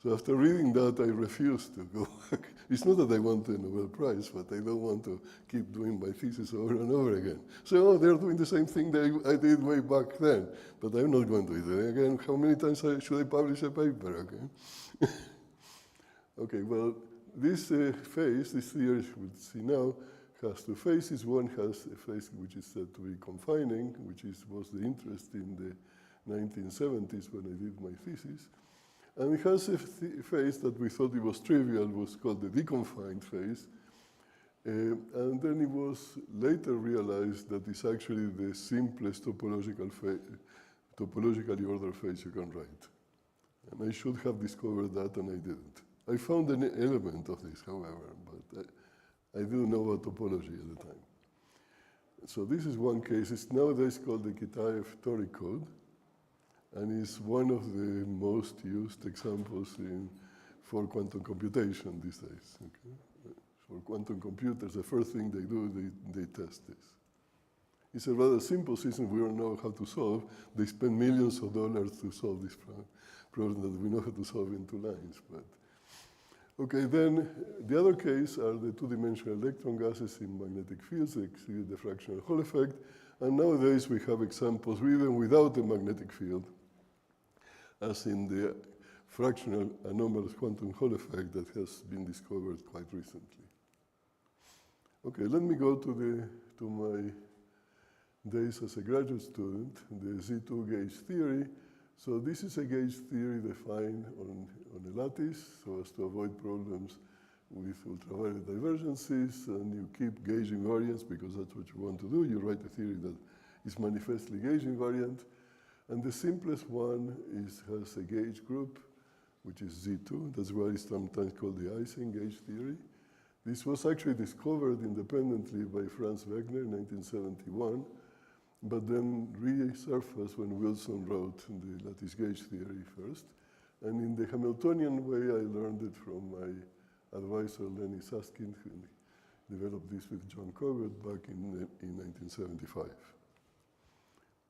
So after reading that, I refused to go back. It's not that I want the Nobel Prize, but I don't want to keep doing my thesis over and over again. So, they're doing the same thing that I did way back then, but I'm not going to do it again. How many times should I publish a paper, okay? Okay, well, this phase, this theory we'll see now, has two phases. One has a phase which is said to be confining, which was the interest in the 1970s when I did my thesis. And it has a phase that we thought it was trivial, was called the deconfined phase. And then it was later realized that it's actually the simplest topologically ordered phase you can write. And I should have discovered that, and I didn't. I found an element of this, however, but I didn't know about topology at the time. So this is one case. It's nowadays called the Kitaev-Tori code, and is one of the most used examples for quantum computation these days. Okay? For quantum computers, the first thing they do, they test this. It's a rather simple system we don't know how to solve. They spend millions of dollars to solve this problem that we know how to solve in 2 lines. But okay, then the other case are the two-dimensional electron gases in magnetic fields. They exhibit the fractional Hall effect. And nowadays we have examples even without a magnetic field, as in the fractional anomalous quantum Hall effect that has been discovered quite recently. Okay, let me go to my days as a graduate student, the Z2 gauge theory. So this is a gauge theory defined on a lattice so as to avoid problems with ultraviolet divergences, and you keep gauge invariants because that's what you want to do. You write a theory that is manifestly gauge invariant. And the simplest one has a gauge group, which is Z2. That's why it's sometimes called the Ising gauge theory. This was actually discovered independently by Franz Wegner in 1971, but then resurfaced when Wilson wrote the lattice gauge theory first. And in the Hamiltonian way, I learned it from my advisor, Lenny Susskind, who developed this with John Cogot back in 1975.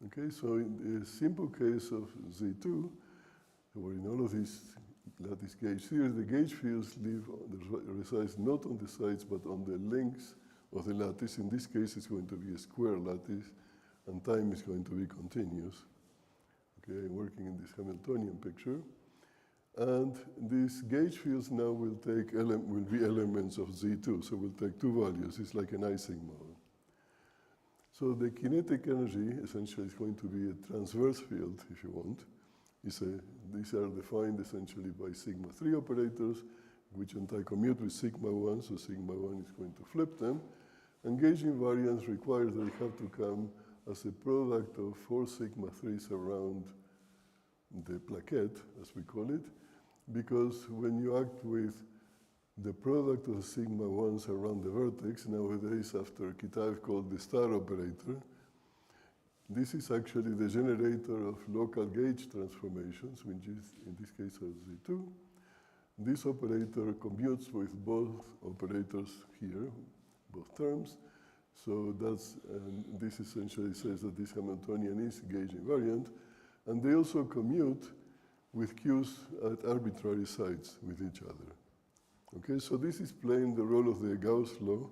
Okay, so in the simple case of Z2, or in all of these lattice gauge theories, the gauge fields resides not on the sides, but on the links of the lattice. In this case, it's going to be a square lattice, and time is going to be continuous. Okay, I'm working in this Hamiltonian picture. And these gauge fields now will be elements of Z2, so we'll take 2 values. It's like an Ising model. So the kinetic energy essentially is going to be a transverse field, if you want. These are defined essentially by sigma 3 operators, which anti-commute with sigma 1, so sigma 1 is going to flip them. And gauge invariance requires that they have to come as a product of 4 sigma 3s around the plaquette, as we call it, because when you act with the product of sigma 1s around the vertex, nowadays after Kitaev called the star operator, this is actually the generator of local gauge transformations, which is in this case Z2. This operator commutes with both operators here, both terms. So this essentially says that this Hamiltonian is gauge invariant, and they also commute with Qs at arbitrary sites with each other. Okay, so this is playing the role of the Gauss law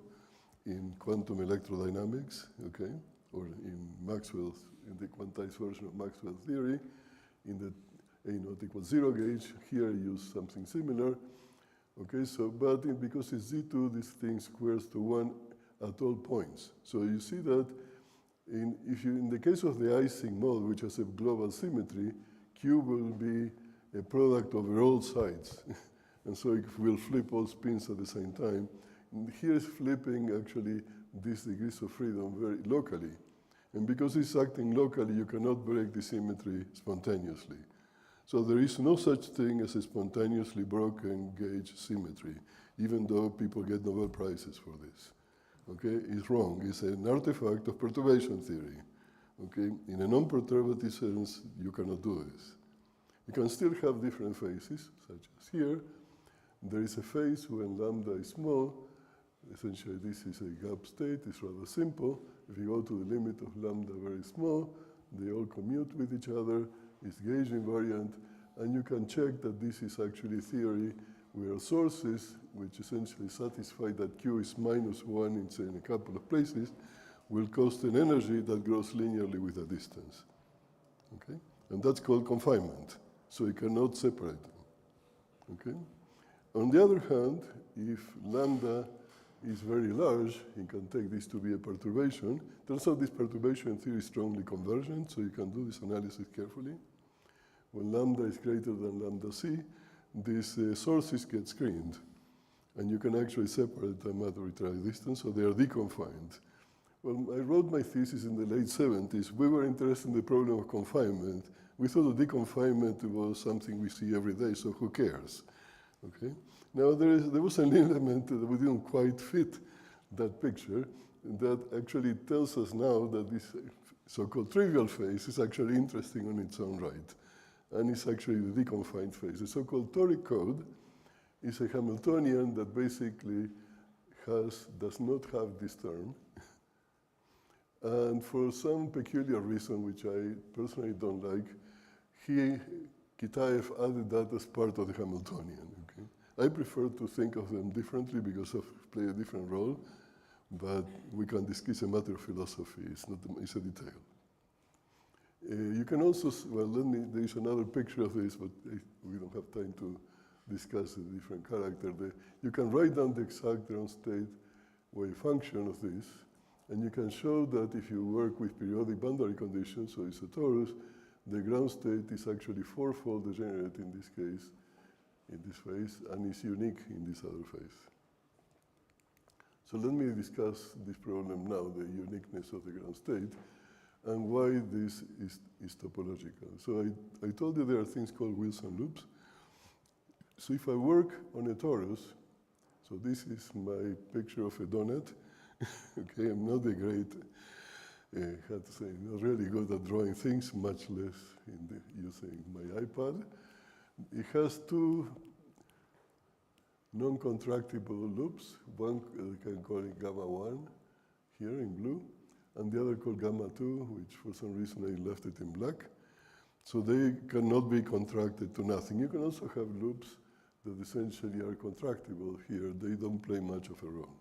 in quantum electrodynamics, okay, or in Maxwell's, in the quantized version of Maxwell's theory, in the A naught equals 0 gauge. Here I use something similar. Okay, so, but because it's Z2, this thing squares to 1 at all points. So you see that in the case of the Ising mode, which has a global symmetry, Q will be a product over all sides. And so it will flip all spins at the same time. And here is flipping actually these degrees of freedom very locally. And because it's acting locally, you cannot break the symmetry spontaneously. So there is no such thing as a spontaneously broken gauge symmetry, even though people get Nobel Prizes for this. Okay, it's wrong. It's an artifact of perturbation theory. Okay, in a non-perturbative sense, you cannot do this. You can still have different phases, such as here. There is a phase when lambda is small. Essentially, this is a gap state. It's rather simple. If you go to the limit of lambda very small, they all commute with each other. It's gauge invariant. And you can check that this is actually theory where sources, which essentially satisfy that Q is -1 in a couple of places, will cost an energy that grows linearly with a distance. Okay? And that's called confinement. So you cannot separate them. Okay? On the other hand, if lambda is very large, you can take this to be a perturbation. Turns out this perturbation theory is strongly convergent, so you can do this analysis carefully. When lambda is greater than lambda c, these sources get screened. And you can actually separate them at arbitrary distance, so they are deconfined. When I wrote my thesis in the late 70s, we were interested in the problem of confinement. We thought that deconfinement was something we see every day, so who cares? Okay? Now, there was an element that we didn't quite fit that picture that actually tells us now that this so-called trivial phase is actually interesting on its own right. And it's actually the deconfined phase. The so-called toric code is a Hamiltonian that basically does not have this term. And for some peculiar reason, which I personally don't like, Kitaev added that as part of the Hamiltonian. Okay? I prefer to think of them differently because they play a different role, but we can discuss a matter of philosophy. It's a detail. You can also, there is another picture of this, but we don't have time to discuss the different character. You can write down the exact ground state wave function of this, and you can show that if you work with periodic boundary conditions, so it's a torus, the ground state is actually fourfold degenerate in this case, in this phase, and is unique in this other phase. So let me discuss this problem now, the uniqueness of the ground state, and why this is topological. So I told you there are things called Wilson loops. So if I work on a torus, so this is my picture of a donut. Okay, I'm not a great, how to say, not really good at drawing things, much less using my iPad. It has two non-contractible loops. One you can call it gamma 1 here in blue, and the other called gamma 2, which for some reason I left it in black. So they cannot be contracted to nothing. You can also have loops that essentially are contractible here. They don't play much of a role.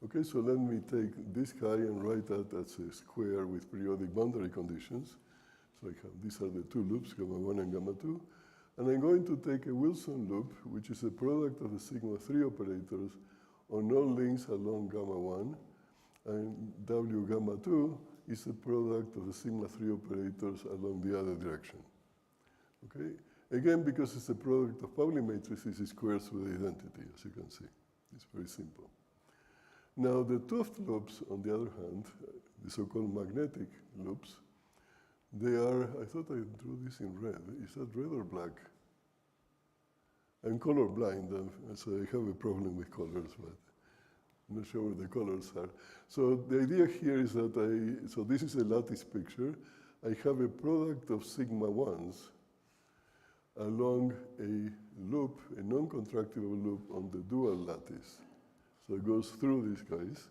Okay, so let me take this guy and write that as a square with periodic boundary conditions. So I have, these are the two loops, gamma 1 and gamma 2. And I'm going to take a Wilson loop, which is a product of the sigma 3 operators on all links along gamma 1. And W gamma 2 is a product of the sigma 3 operators along the other direction. Okay? Again, because it's a product of Pauli matrices, it squares with identity, as you can see. It's very simple. Now, the 't loops, on the other hand, the so-called magnetic loops, they are, I thought I drew this in red. Is that red or black? I'm colorblind, so I have a problem with colors, but I'm not sure what the colors are. So the idea here is that so this is a lattice picture. I have a product of sigma 1s along a loop, a non-contractible loop on the dual lattice. So it goes through these guys.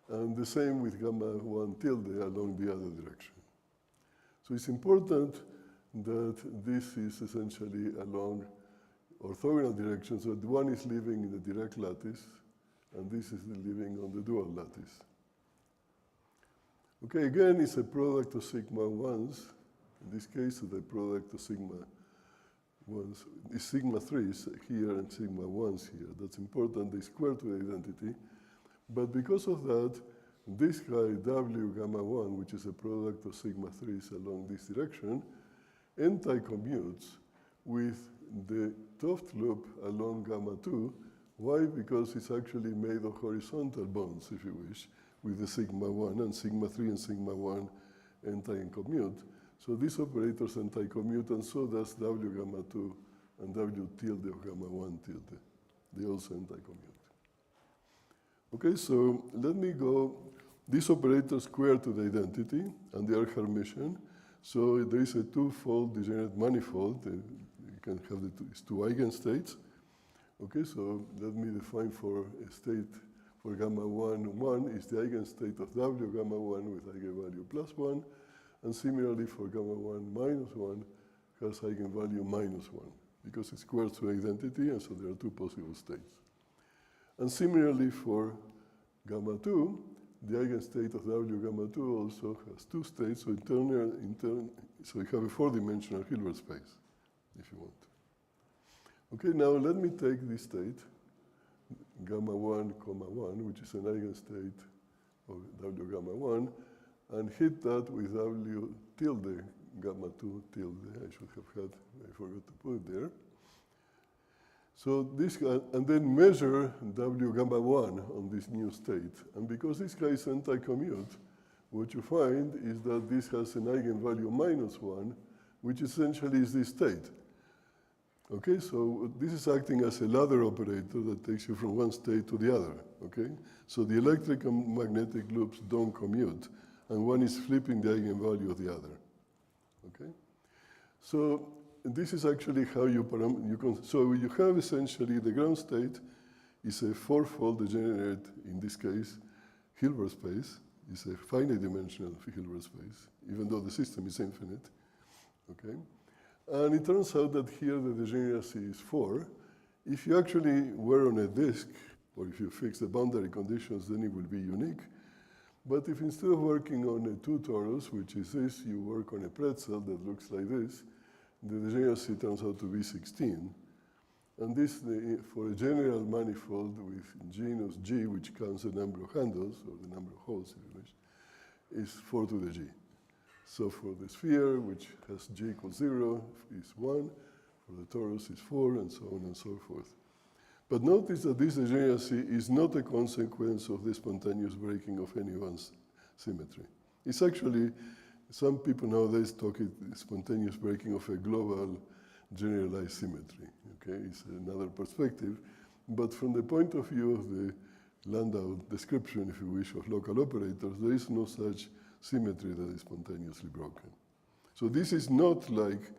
And the same with gamma 1 tilde along the other direction. So it's important that this is essentially along orthogonal directions. So one is living in the direct lattice, and this is living on the dual lattice. Okay, again, it's a product of sigma 1s. In this case, the product of sigma 1s is sigma 3s here and sigma 1s here. That's important, they square to the identity. But because of that, this guy, W gamma 1, which is a product of sigma 3s along this direction, anti-commutes with the Toft loop along gamma 2. Why? Because it's actually made of horizontal bonds, if you wish, with the sigma 1 and sigma 3 and sigma 1 anti-commute. So these operators anti-commute, and so does W gamma 2 and W tilde of gamma 1 tilde. They also anti-commute. Okay, so let me go. These operators square to the identity, and they are Hermitian. So there is a two-fold degenerate manifold. You can have it's two eigenstates. Okay, so let me define for a state for gamma 1, 1 is the eigenstate of W gamma 1 with eigenvalue plus 1. And similarly for gamma 1 minus 1 has eigenvalue minus 1 because it squares to identity, and so there are two possible states. And similarly for gamma 2, the eigenstate of W gamma 2 also has two states, so so you have a four-dimensional Hilbert space, if you want. Okay, now let me take this state, gamma 1, comma 1, which is an eigenstate of W gamma 1, and hit that with W tilde gamma 2 tilde. I should have had, I forgot to put it there. So this guy, and then measure W gamma 1 on this new state. And because this guy is anti-commute, what you find is that this has an eigenvalue minus 1, which essentially is this state. Okay, so this is acting as a ladder operator that takes you from one state to the other. Okay, so the electric and magnetic loops don't commute, and one is flipping the eigenvalue of the other. Okay, so this is actually how so you have essentially the ground state is a fourfold degenerate, in this case, Hilbert space. It's a finite dimensional Hilbert space, even though the system is infinite. Okay, and it turns out that here the degeneracy is 4. If you actually were on a disk, or if you fix the boundary conditions, then it will be unique. But if instead of working on a 2 torus, which is this, you work on a pretzel that looks like this, the degeneracy turns out to be 16. And this, for a general manifold with genus G, which counts the number of handles, or the number of holes, if you wish, is 4 to the G. So for the sphere, which has G equals 0, is 1. For the torus is 4, and so on and so forth. But notice that this degeneracy is not a consequence of the spontaneous breaking of anyone's symmetry. It's actually, some people nowadays talk it spontaneous breaking of a global generalized symmetry. Okay, it's another perspective. But from the point of view of the Landau description, if you wish, of local operators, there is no such symmetry that is spontaneously broken. So this is not like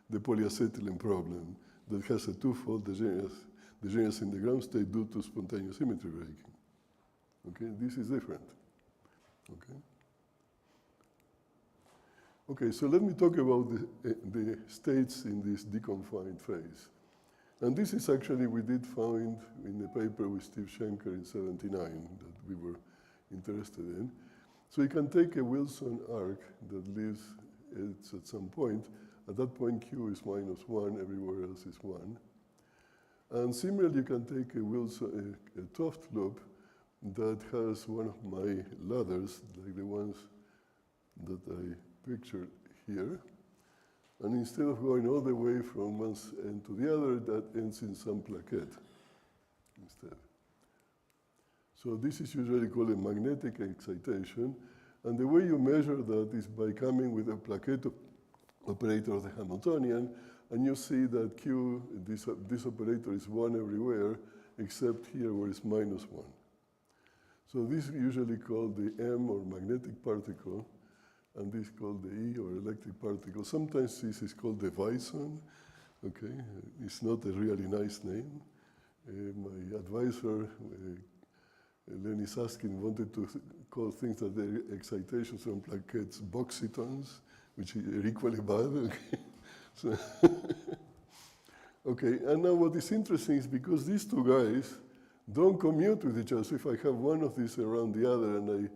the polyacetylene problem that has a twofold degeneracy in the ground state due to spontaneous symmetry breaking. Okay, this is different. Okay. Okay, so let me talk about the states in this deconfined phase. And this is actually, we did find in a paper with Steve Schenker in '79 that we were interested in. So you can take a Wilson arc that lives at some point. At that point, Q is -1, everywhere else is 1. And similarly, you can take a Wilson, a Toft loop that has one of my ladders, like the ones that I pictured here. And instead of going all the way from one end to the other, that ends in some plaquette instead. So this is usually called a magnetic excitation. And the way you measure that is by coming with a plaquette operator of the Hamiltonian, and you see that Q, this operator is 1 everywhere, except here where it's -1. So this is usually called the M, or magnetic particle, and this is called the E, or electric particle. Sometimes this is called the Bison. Okay, it's not a really nice name. My advisor, Lenny Saskin, wanted to call things that are excitations from plaquettes boxitons, which are equally bad. Okay. So okay, and now what is interesting is because these two guys don't commute with each other. So if I have one of these around the other and I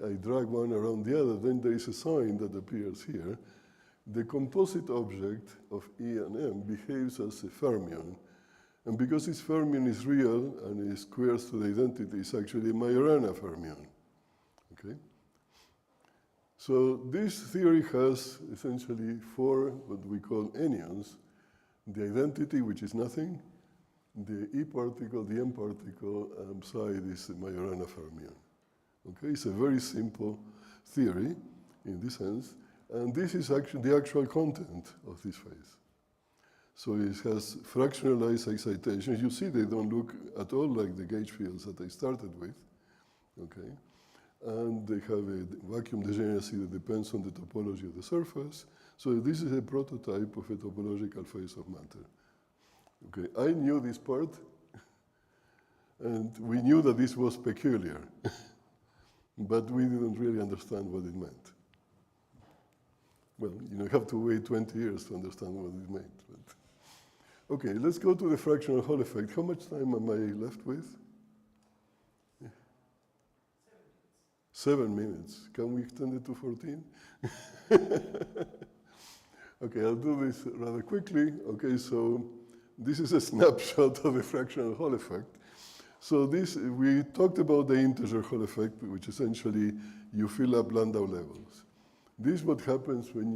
I drag one around the other, then there is a sign that appears here. The composite object of E and M behaves as a fermion. And because this fermion is real and it squares to the identity, it's actually a Majorana fermion. Okay? So this theory has essentially four what we call anyons. The identity, which is nothing, the E particle, the M particle, and psi is the Majorana fermion. Okay, it's a very simple theory in this sense, and this is actually the actual content of this phase. So it has fractionalized excitations. You see they don't look at all like the gauge fields that I started with, okay? And they have a vacuum degeneracy that depends on the topology of the surface. So this is a prototype of a topological phase of matter. Okay, I knew this part, and we knew that this was peculiar, but we didn't really understand what it meant. Well, you have to wait 20 years to understand what it meant. But. Okay, let's go to the fractional Hall effect. How much time am I left with? 7 minutes. Can we extend it to 14? Okay, I'll do this rather quickly. Okay, so this is a snapshot of the fractional Hall effect. So we talked about the integer Hall effect, which essentially you fill up Landau levels. This is what happens when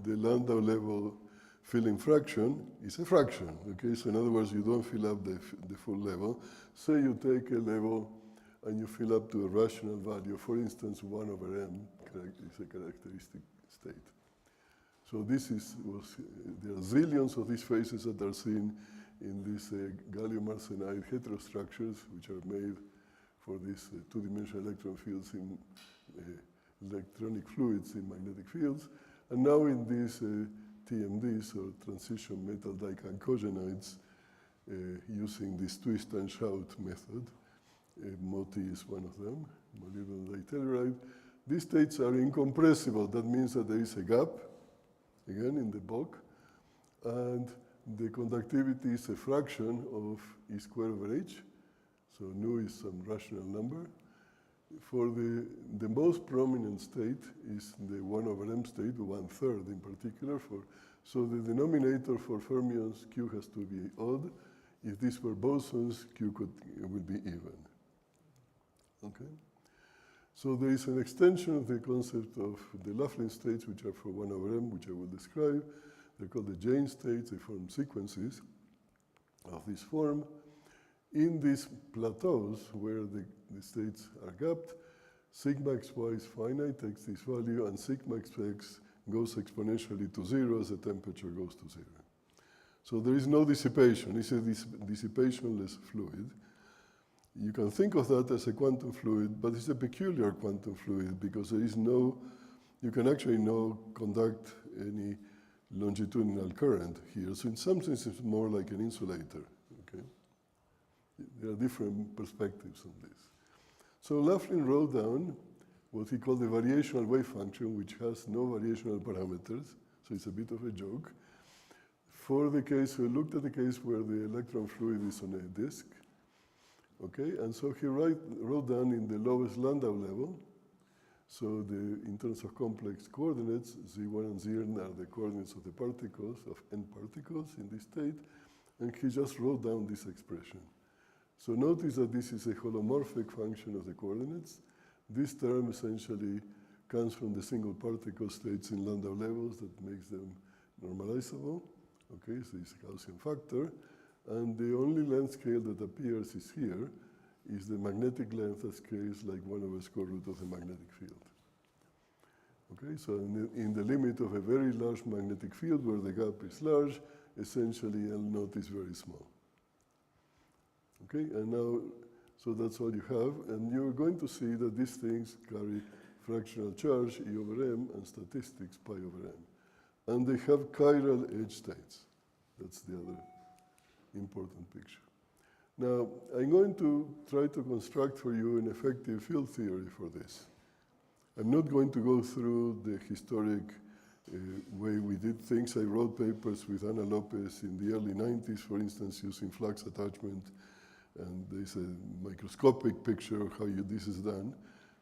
the Landau level filling fraction is a fraction. Okay, so in other words, you don't fill up the full level. Say you take a level and you fill up to a rational value. For instance, 1 over m is a characteristic state. So there are zillions of these phases that are seen in these gallium arsenide heterostructures, which are made for these two-dimensional electron fields in electronic fluids in magnetic fields. And now in these TMDs, or transition metal dichalcogenides, using this twist and shout method, MOTI is one of them, molybdenum ditelluride. These states are incompressible. That means that there is a gap, again, in the bulk, and the conductivity is a fraction of E squared over H, so nu is some rational number. For the most prominent state is the 1 over m state, 1/3 in particular. So the denominator for fermions, Q has to be odd. If these were bosons, Q would be even. Okay? So there is an extension of the concept of the Laughlin states, which are for 1 over m, which I will describe. They're called the Jane states. They form sequences of this form. In these plateaus where the states are gapped, sigma xy is finite, takes this value, and sigma xx goes exponentially to 0 as the temperature goes to 0. So there is no dissipation. It's a dissipationless fluid. You can think of that as a quantum fluid, but it's a peculiar quantum fluid because there is you can actually conduct any longitudinal current here. So in some sense, it's more like an insulator. Okay? There are different perspectives on this. So Laughlin wrote down what he called the variational wave function, which has no variational parameters. So it's a bit of a joke. For the case, we looked at the case where the electron fluid is on a disk. Okay, and so he wrote down in the lowest Landau level. So in terms of complex coordinates, Z1 and Zn are the coordinates of the particles, of n particles in this state. And he just wrote down this expression. So notice that this is a holomorphic function of the coordinates. This term essentially comes from the single particle states in Landau levels that makes them normalizable. Okay, so it's a Gaussian factor. And the only length scale that appears is here, is the magnetic length that scales like 1 over square root of the magnetic field. Okay, so in the limit of a very large magnetic field where the gap is large, essentially L naught is very small. Okay, and now, so that's all you have, and you're going to see that these things carry fractional charge, E over m, and statistics, pi over m. And they have chiral edge states. That's the other important picture. Now, I'm going to try to construct for you an effective field theory for this. I'm not going to go through the historic way we did things. I wrote papers with Ana Lopez in the early 90s, for instance, using flux attachment, and there's a microscopic picture of how this is done.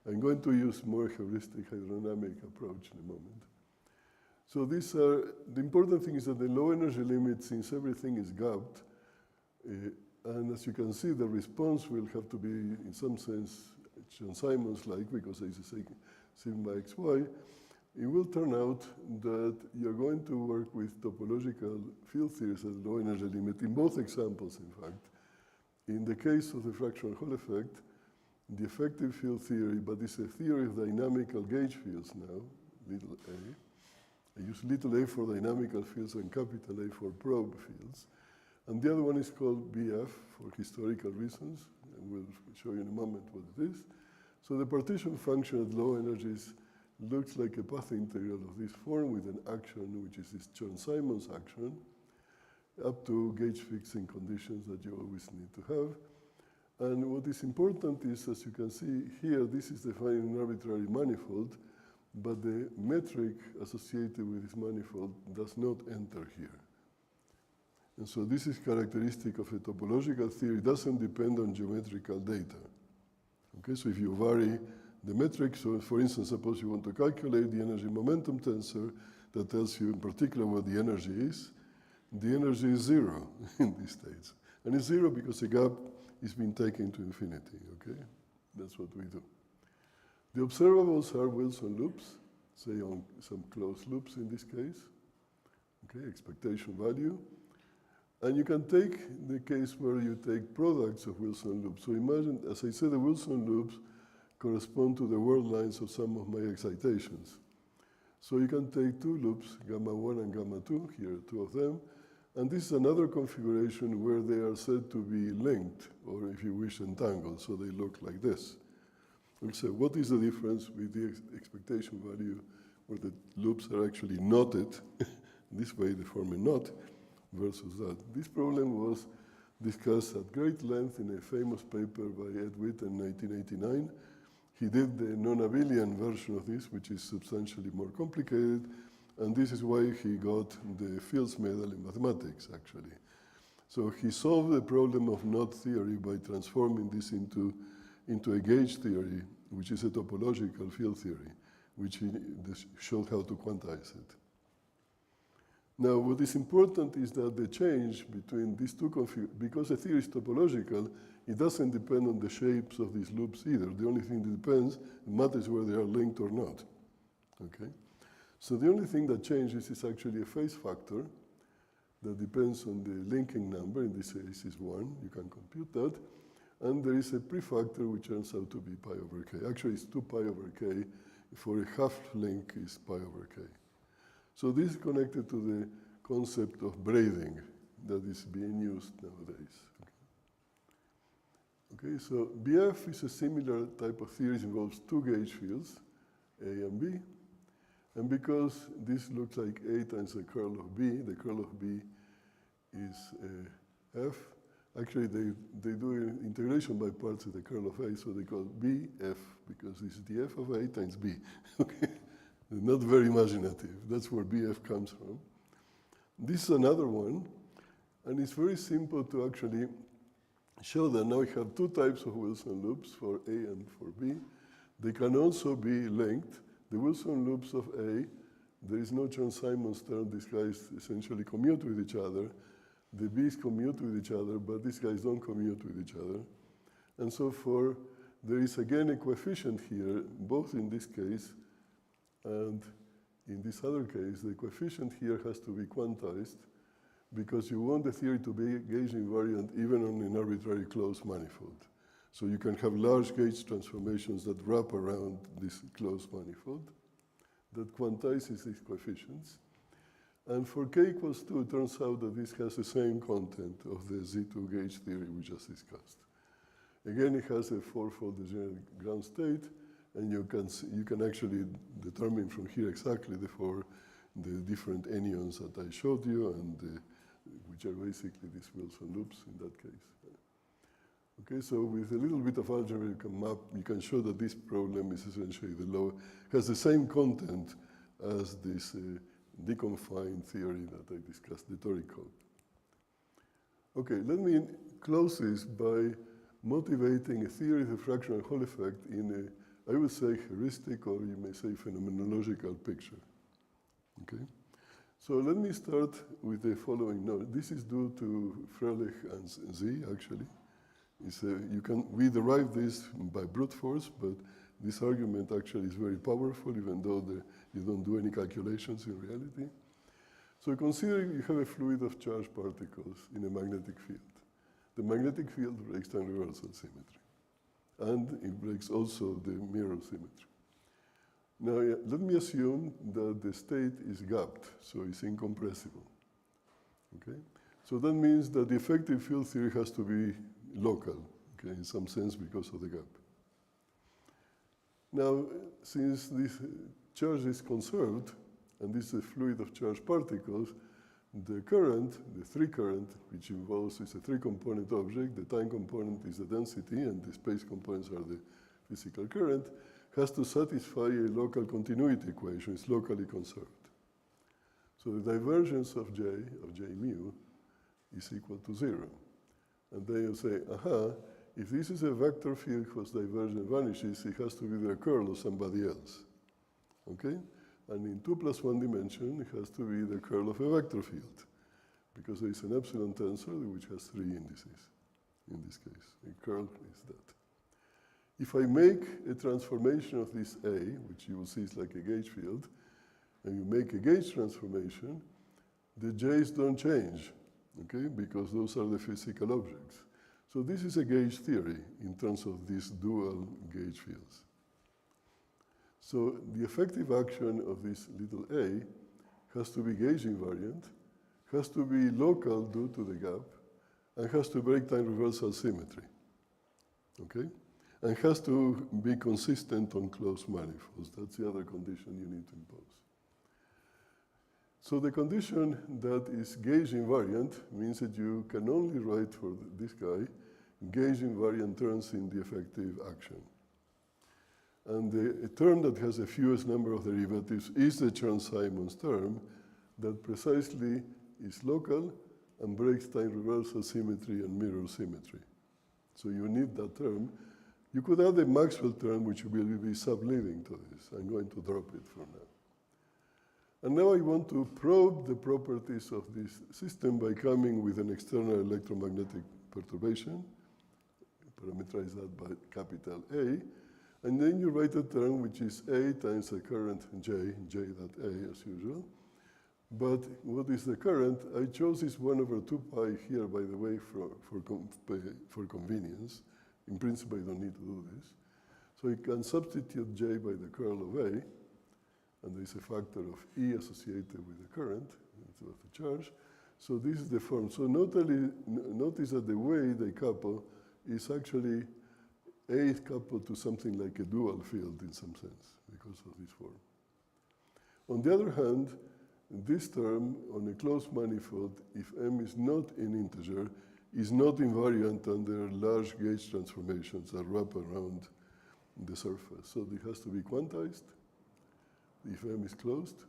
I'm going to use more heuristic hydrodynamic approach in a moment. So these are, the important thing is that the low energy limit, since everything is gapped, and as you can see, the response will have to be, in some sense, Chern-Simons-like, because it's a sigma xy. It will turn out that you're going to work with topological field theories at low energy limit, in both examples, in fact. In the case of the fractional Hall effect, the effective field theory, but it's a theory of dynamical gauge fields now, little a. I use little a for dynamical fields and capital A for probe fields. And the other one is called BF for historical reasons, and we'll show you in a moment what it is. So the partition function at low energies looks like a path integral of this form with an action, which is this Chern-Simons action, up to gauge fixing conditions that you always need to have. And what is important is, as you can see here, this is defined in an arbitrary manifold, but the metric associated with this manifold does not enter here. And so this is characteristic of a topological theory. It doesn't depend on geometrical data. Okay, so if you vary the metric, so for instance, suppose you want to calculate the energy momentum tensor that tells you in particular what the energy is zero in these states. And it's zero because the gap is being taken to infinity, okay? That's what we do. The observables are Wilson loops, say on some closed loops in this case, okay, expectation value. And you can take the case where you take products of Wilson loops. So imagine, as I said, the Wilson loops correspond to the world lines of some of my excitations. So you can take two loops, gamma 1 and gamma 2, here two of them, and this is another configuration where they are said to be linked, or if you wish, entangled, so they look like this. So what is the difference with the expectation value where the loops are actually knotted, this way they form a knot, versus that? This problem was discussed at great length in a famous paper by Ed Witt in 1989. He did the non-abelian version of this, which is substantially more complicated, and this is why he got the Fields Medal in mathematics, actually. So he solved the problem of knot theory by transforming this into a gauge theory, which is a topological field theory, which he showed how to quantize it. Now, what is important is that the change between these two because the theory is topological, it doesn't depend on the shapes of these loops either. The only thing that depends, it matters whether they are linked or not, okay? So the only thing that changes is actually a phase factor that depends on the linking number. In this case is 1, you can compute that. And there is a prefactor which turns out to be pi over k. Actually, it's 2 pi over k. For a half link is pi over k. So this is connected to the concept of braiding that is being used nowadays. Okay, so BF is a similar type of theory. It involves two gauge fields, A and B. And because this looks like A times the curl of B, the curl of B is F. Actually, they do integration by parts of the curl of A, so they call BF, because this is the F of A times B. Okay, not very imaginative. That's where BF comes from. This is another one, and it's very simple to actually show that now we have two types of Wilson loops for A and for B. They can also be linked. The Wilson loops of A, there is no Chern-Simons term. These guys essentially commute with each other. The B's commute with each other, but these guys don't commute with each other. And so there is again a coefficient here, both in this case and in this other case. The coefficient here has to be quantized because you want the theory to be gauge invariant even on an arbitrary closed manifold. So you can have large gauge transformations that wrap around this closed manifold that quantizes these coefficients. And for k equals 2, it turns out that this has the same content of the Z2 gauge theory we just discussed. Again, it has a fourfold degenerate ground state, and you can actually determine from here exactly the different anyons that I showed you, and which are basically these Wilson loops in that case. Okay, so with a little bit of algebra, you can show that this problem is essentially has the same content as this deconfined theory that I discussed, the toric code. Okay, let me close this by motivating a theory of the fractional Hall effect in I would say, heuristic, or you may say phenomenological picture. Okay? So let me start with the following note. This is due to Freilich and Z, actually. We derive this by brute force, but this argument actually is very powerful, even though you don't do any calculations in reality. So consider you have a fluid of charged particles in a magnetic field. The magnetic field breaks time reversal symmetry. And it breaks also the mirror symmetry. Now, let me assume that the state is gapped, so it's incompressible. Okay? So that means that the effective field theory has to be local, okay, in some sense because of the gap. Now, since this charge is conserved, and this is a fluid of charged particles, the current, the three current, which involves is a three-component object, the time component is the density, and the space components are the physical current, has to satisfy a local continuity equation. It's locally conserved. So the divergence of J mu, is equal to 0. And then you say, aha, if this is a vector field whose divergence vanishes, it has to be the curl of somebody else. Okay? And in 2 + 1 dimension, it has to be the curl of a vector field, because there is an epsilon tensor which has 3 indices in this case. A curl is that. If I make a transformation of this A, which you will see is like a gauge field, and you make a gauge transformation, the J's don't change, okay, because those are the physical objects. So this is a gauge theory in terms of these dual gauge fields. So the effective action of this little a has to be gauge invariant, has to be local due to the gap, and has to break time reversal symmetry, okay? And has to be consistent on closed manifolds. That's the other condition you need to impose. So the condition that is gauge invariant means that you can only write for this guy gauge invariant terms in the effective action. And the term that has the fewest number of derivatives is the Chern-Simons term that precisely is local and breaks time reversal symmetry and mirror symmetry. So you need that term. You could add the Maxwell term, which will be subleading to this. I'm going to drop it for now. And now I want to probe the properties of this system by coming with an external electromagnetic perturbation. Parameterize that by capital A. And then you write a term which is A times the current J dot A as usual. But what is the current? I chose this 1/2 pi here, by the way, for convenience. In principle, you don't need to do this. So you can substitute J by the curl of A, and there's a factor of E associated with the current, of the charge. So this is the form. So notice that the way they couple is actually A is coupled to something like a dual field in some sense, because of this form. On the other hand, this term on a closed manifold, if M is not an integer, is not invariant under large gauge transformations that wrap around the surface. So it has to be quantized if M is closed.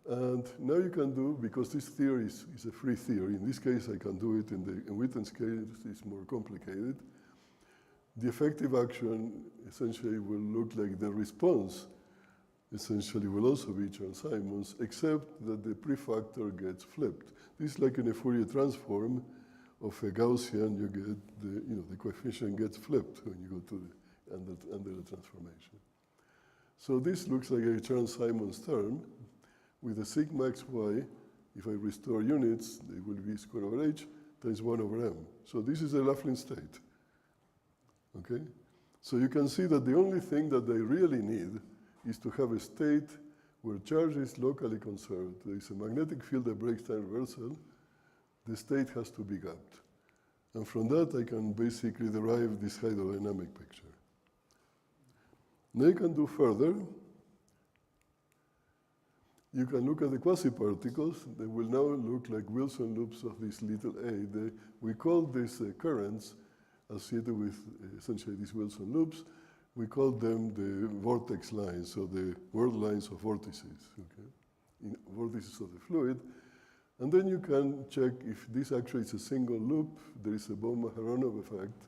And now you can do, because this theory is a free theory, in this case I can do it, in Witten's case it's more complicated. The effective action essentially will look like the response essentially will also be Chern-Simons, except that the prefactor gets flipped. This is like in a Fourier transform of a Gaussian, you get the coefficient gets flipped when you go to under the transformation. So this looks like a Chern-Simons term with a sigma xy. If I restore units, they will be square over h times 1/m. So this is a Laughlin state. Okay? So you can see that the only thing that they really need is to have a state where charge is locally conserved. There is a magnetic field that breaks time reversal. The state has to be gapped. And from that, I can basically derive this hydrodynamic picture. Now you can do further. You can look at the quasi-particles. They will now look like Wilson loops of this little a. We call these currents associated with essentially these Wilson loops. We call them the vortex lines, so the world lines of vortices, okay? Vortices of the fluid. And then you can check if this actually is a single loop. There is a Bowman-Aharonov effect.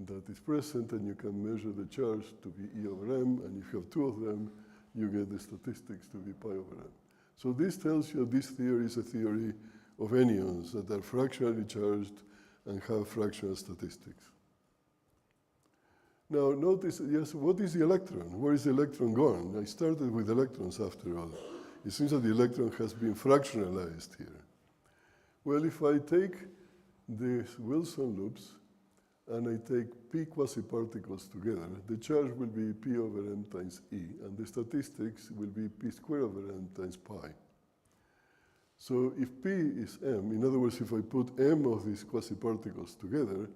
that is present, and you can measure the charge to be E over m, and if you have two of them, you get the statistics to be pi over m. So this tells you this theory is a theory of anyons that are fractionally charged and have fractional statistics. Now notice, yes, what is the electron? Where is the electron gone? I started with electrons after all. It seems that the electron has been fractionalized here. Well, if I take these Wilson loops and I take p quasi-particles together, the charge will be p over m times E, and the statistics will be p squared over m times pi. So if p is m, in other words, if I put m of these quasi-particles together,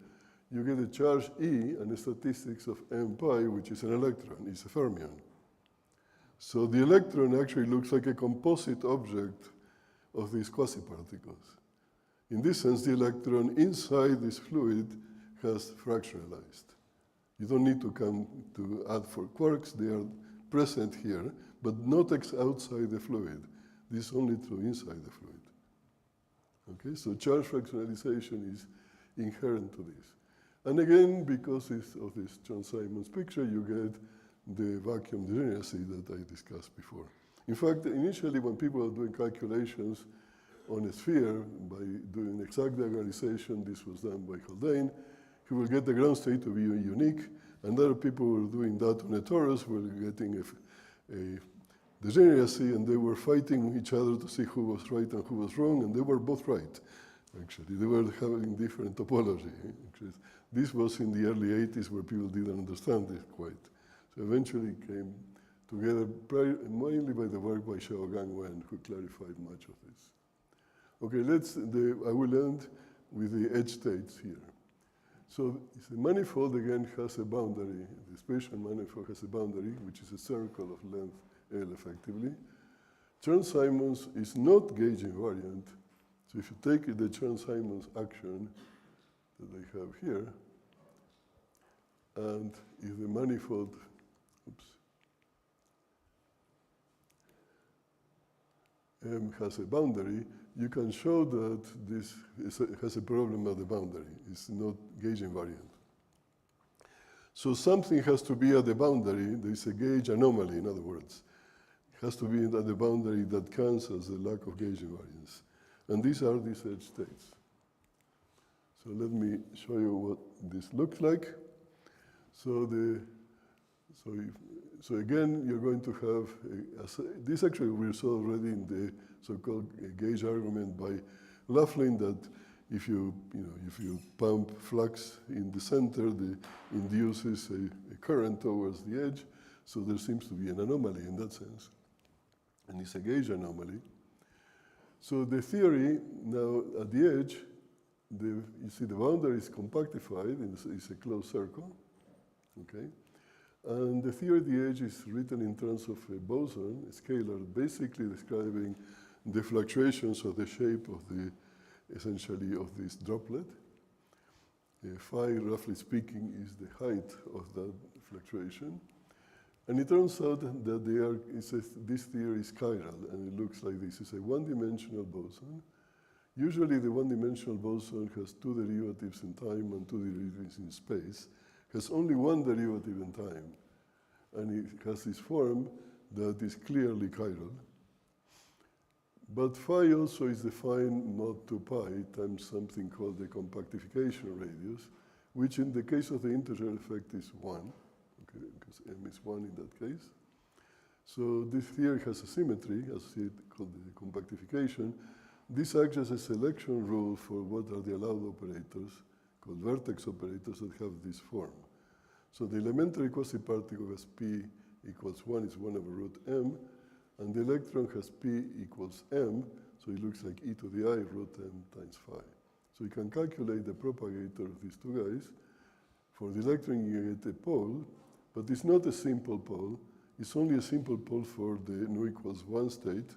you get a charge E and the statistics of m pi, which is an electron, it's a fermion. So the electron actually looks like a composite object of these quasi-particles. In this sense, the electron inside this fluid has fractionalized. You don't need to come to add for quarks, they are present here, but not outside the fluid. This is only true inside the fluid. Okay, so charge fractionalization is inherent to this. And again, because of this Chern-Simons picture, you get the vacuum degeneracy that I discussed before. In fact, initially when people are doing calculations on a sphere by doing exact diagonalization, this was done by Haldane, he will get the ground state to be unique, and other people were doing that on a torus, were getting a degeneracy, and they were fighting each other to see who was right and who was wrong, and they were both right, actually. They were having different topology. Actually. This was in the early 80s where people didn't understand it quite. So eventually it came together mainly by the work by Xiaogang Wen, who clarified much of this. Okay, I will end with the edge states here. So the manifold again has a boundary. The spatial manifold has a boundary, which is a circle of length L effectively. Chern-Simons is not gauge invariant. So if you take the Chern-Simons action that I have here, and if the manifold, M has a boundary, you can show that this has a problem at the boundary. It's not gauge invariant. So something has to be at the boundary. There's a gauge anomaly, in other words. It has to be at the boundary that cancels the lack of gauge invariance. And these are these edge states. So let me show you what this looks like. So again, you're going to have, this actually we saw already in the so-called gauge argument by Laughlin, that if you pump flux in the center, it induces a current towards the edge. So there seems to be an anomaly in that sense. And it's a gauge anomaly. So the theory now at the edge, you see the boundary is compactified, it's a closed circle. Okay? And the theory of the edge is written in terms of a boson, a scalar, basically describing the fluctuations of the shape of essentially of this droplet. Phi, roughly speaking, is the height of that fluctuation. And it turns out that this theory is chiral, and it looks like this. It's a one-dimensional boson. Usually the one-dimensional boson has two derivatives in time and two derivatives in space. Has only one derivative in time, and it has this form that is clearly chiral. But phi also is defined mod 2 pi times something called the compactification radius, which in the case of the integer effect is 1, okay, because m is 1 in that case. So this theory has a symmetry, as called the compactification. This acts as a selection rule for what are the allowed operators, called vertex operators that have this form. So the elementary quasi-particle has p equals 1 is 1 over root m, and the electron has p equals m, so it looks like e to the I root m times phi. So you can calculate the propagator of these two guys. For the electron, you get a pole, but it's not a simple pole. It's only a simple pole for the nu equals 1 state.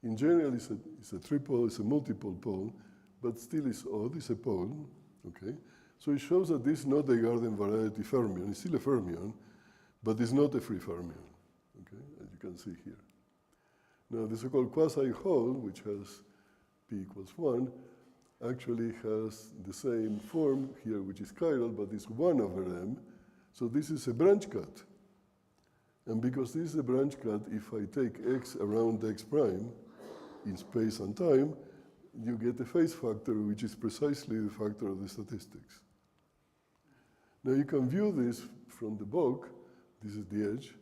In general, it's a tripole, it's a multiple pole, but still it's odd, it's a pole. Okay, so it shows that this is not a garden variety fermion. It's still a fermion, but it's not a free fermion. Okay, as you can see here. Now the so-called quasi-hole, which has p equals 1, actually has the same form here, which is chiral, but it's 1 over m. So this is a branch cut. And because this is a branch cut, if I take x around x prime in space and time, you get a phase factor, which is precisely the factor of the statistics. Now you can view this from the bulk. This is the edge.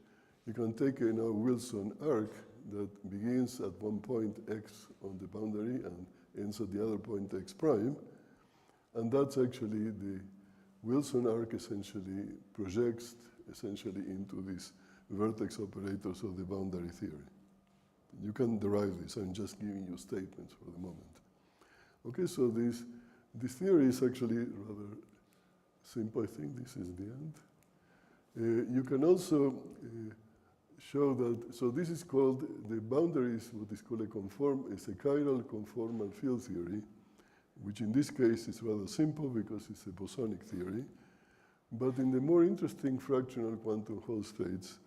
You can take a Wilson arc that begins at one point x on the boundary and ends at the other point x prime. And that's actually the Wilson arc essentially projects essentially into these vertex operators of the boundary theory. You can derive this. I'm just giving you statements for the moment. Okay, so this theory is actually rather simple. I think this is the end. You can also show that, so this is called, the boundary is what is called a chiral conformal field theory, which in this case is rather simple because it's a bosonic theory. But in the more interesting fractional quantum Hall states,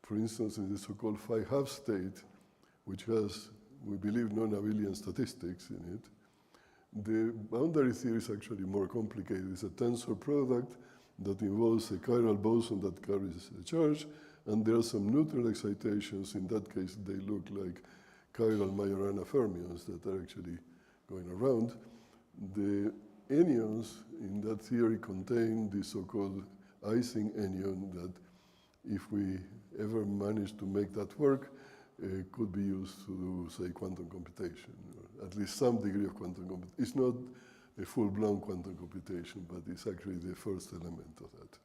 for instance, in the so-called phi-half state, which has, we believe, non-abelian statistics in it, the boundary theory is actually more complicated. It's a tensor product that involves a chiral boson that carries a charge, and there are some neutral excitations. In that case, they look like chiral Majorana fermions that are actually going around. The anyons in that theory contain the so-called Ising enyon that, if we ever manage to make that work, could be used to do, say, quantum computation, or at least some degree of quantum computation. It's not a full-blown quantum computation, but it's actually the first element of that.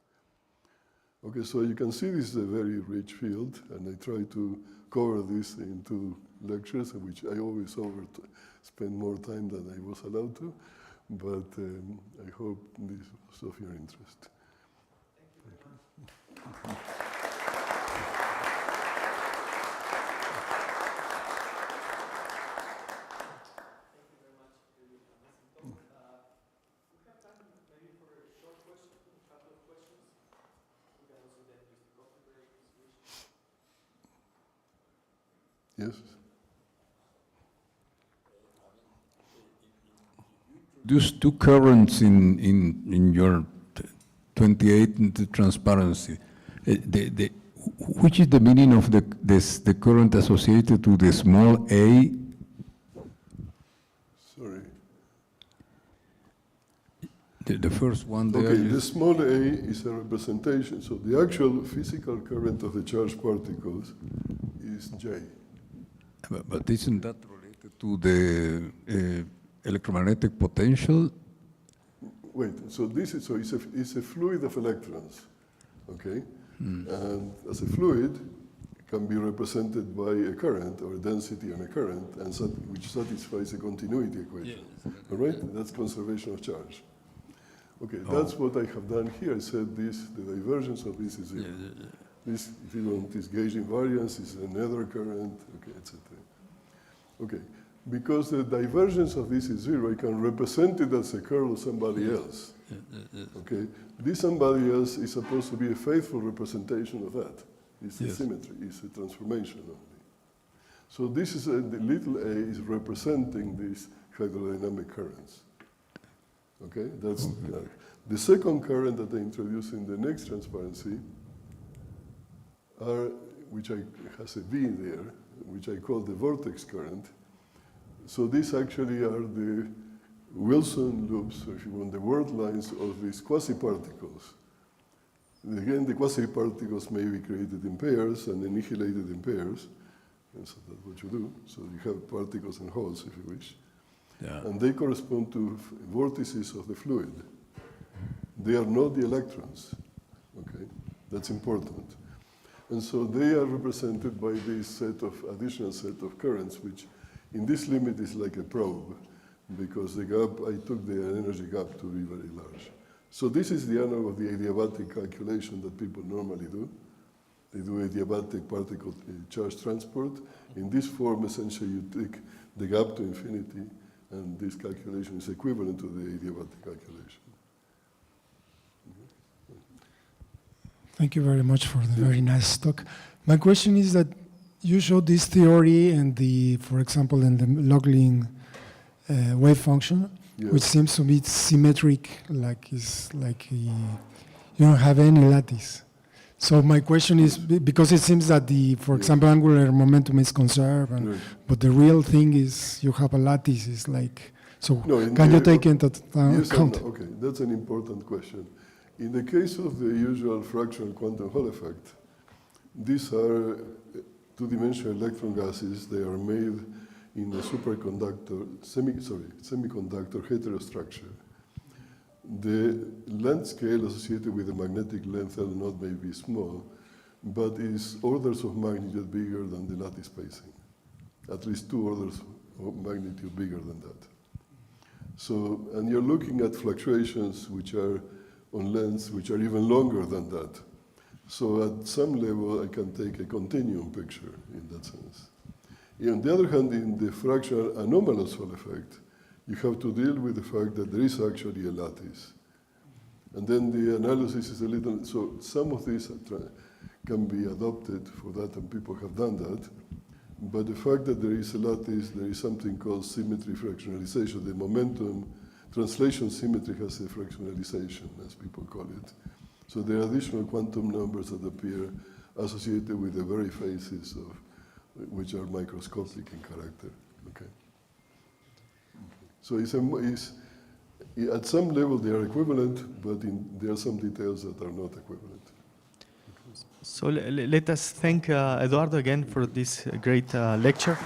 Okay, so you can see this is a very rich field, and I try to cover this in 2 lectures, in which I always spend more time than I was allowed to, but I hope this was of your interest. Thank you very much. Yes.
Those 2 currents in your 28 transparency. Which is the meaning of the current associated to the small a?
Sorry.
The first one there.
Okay, the small a is a representation. So the actual physical current of the charged particles is J.
But isn't that related to the electromagnetic potential?
Wait, so it's a fluid of electrons, okay? And as a fluid, it can be represented by a current or a density on a current, and which satisfies a continuity equation. All right? That's conservation of charge. Okay, that's what I have done here. I said the divergence of this is zero. This, if you want, this gauge invariance is another current, okay, etc. Okay, because the divergence of this is zero, I can represent it as a curl of somebody else. Okay, this somebody else is supposed to be a faithful representation of that. It's a symmetry, it's a transformation only. So this is the little a is representing these hydrodynamic currents. Okay, that's the second current that I introduce in the next transparency are, which has a V there, which I call the vortex current. So these actually are the Wilson loops, or if you want, the word lines of these quasi-particles. Again, the quasi-particles may be created in pairs and annihilated in pairs. And so that's what you do. So you have particles and holes, if you wish. Yeah. And they correspond to vortices of the fluid. They are not the electrons. Okay, that's important. And so they are represented by this additional set of currents, which in this limit is like a probe, because the gap, I took the energy gap to be very large. So this is the analog of the adiabatic calculation that people normally do. They do adiabatic particle charge transport. In this form, essentially, you take the gap to infinity, and this calculation is equivalent to the adiabatic calculation.
Thank you very much for the very nice talk. My question is that you showed this theory and for example, in the Lagrangian wave function.
Yes.
which seems to be symmetric, like it's like you don't have any lattice. So my question is, because it seems that for example, angular momentum is conserved,
Right.
but the real thing is you have a lattice. It's like, so
No, in
can you
the-
take into
Yes and
account?
no. Okay, that's an important question. In the case of the usual fractional quantum Hall effect, these are two-dimensional electron gases. They are made in a superconductor, semiconductor heterostructure. The length scale associated with the magnetic length L0 may be small, but is orders of magnitude bigger than the lattice spacing. At least 2 orders of magnitude bigger than that. So, and you're looking at fluctuations which are on lengths which are even longer than that. So at some level, I can take a continuum picture in that sense. On the other hand, in the fractional anomalous Hall effect, you have to deal with the fact that there is actually a lattice. And then the analysis is a little, so some of these can be adopted for that, and people have done that. But the fact that there is a lattice, there is something called symmetry fractionalization. The momentum translation symmetry has a fractionalization, as people call it. So there are additional quantum numbers that appear associated with the very phases of which are microscopic in character. Okay. So at some level they are equivalent, but there are some details that are not equivalent.
So let us thank Eduardo again for this great lecture.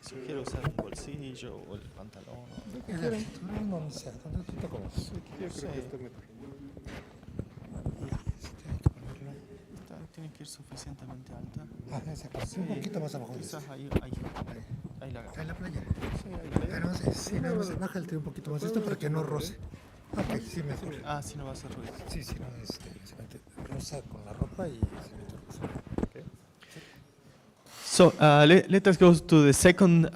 Sugiero usar un bolsillo o el pantalón. Tiene que ir suficientemente alta. Sí,
un poquito más abajo.
Quizás ahí la agarro.
En la playa.
Sí, ahí la agarro.
Sí, nada más bájale un poquito más esto para que no roce. Ok, sí, mejor.
Ah, sí, no va a hacer ruido.
Sí, sí, no, se mete rosa con la ropa y se mete rosa. Okay.
So let us go to the second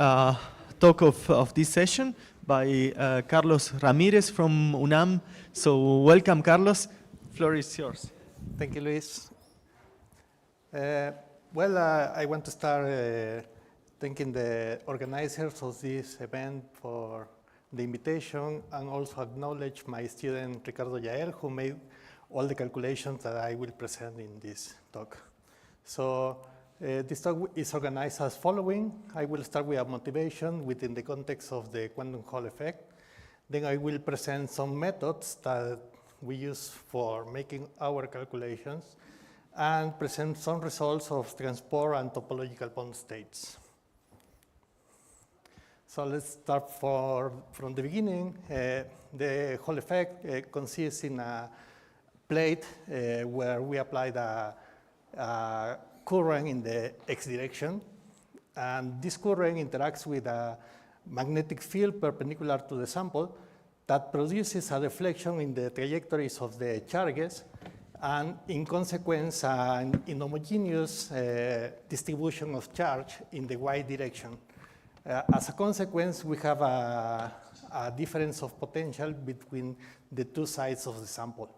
talk of this session by Carlos Ramirez from UNAM. So welcome, Carlos. Floor is yours.
Thank you, Luis. I want to start thanking the organizers of this event for the invitation, and also acknowledge my student Ricardo Yael, who made all the calculations that I will present in this talk. So this talk is organized as following. I will start with a motivation within the context of the quantum Hall effect. Then I will present some methods that we use for making our calculations, and present some results of transport and topological bond states. So let's start from the beginning. The Hall effect consists in a plate where we applied a current in the x direction, and this current interacts with a magnetic field perpendicular to the sample that produces a deflection in the trajectories of the charges, and in consequence, an inhomogeneous distribution of charge in the y direction. As a consequence, we have a difference of potential between the two sides of the sample.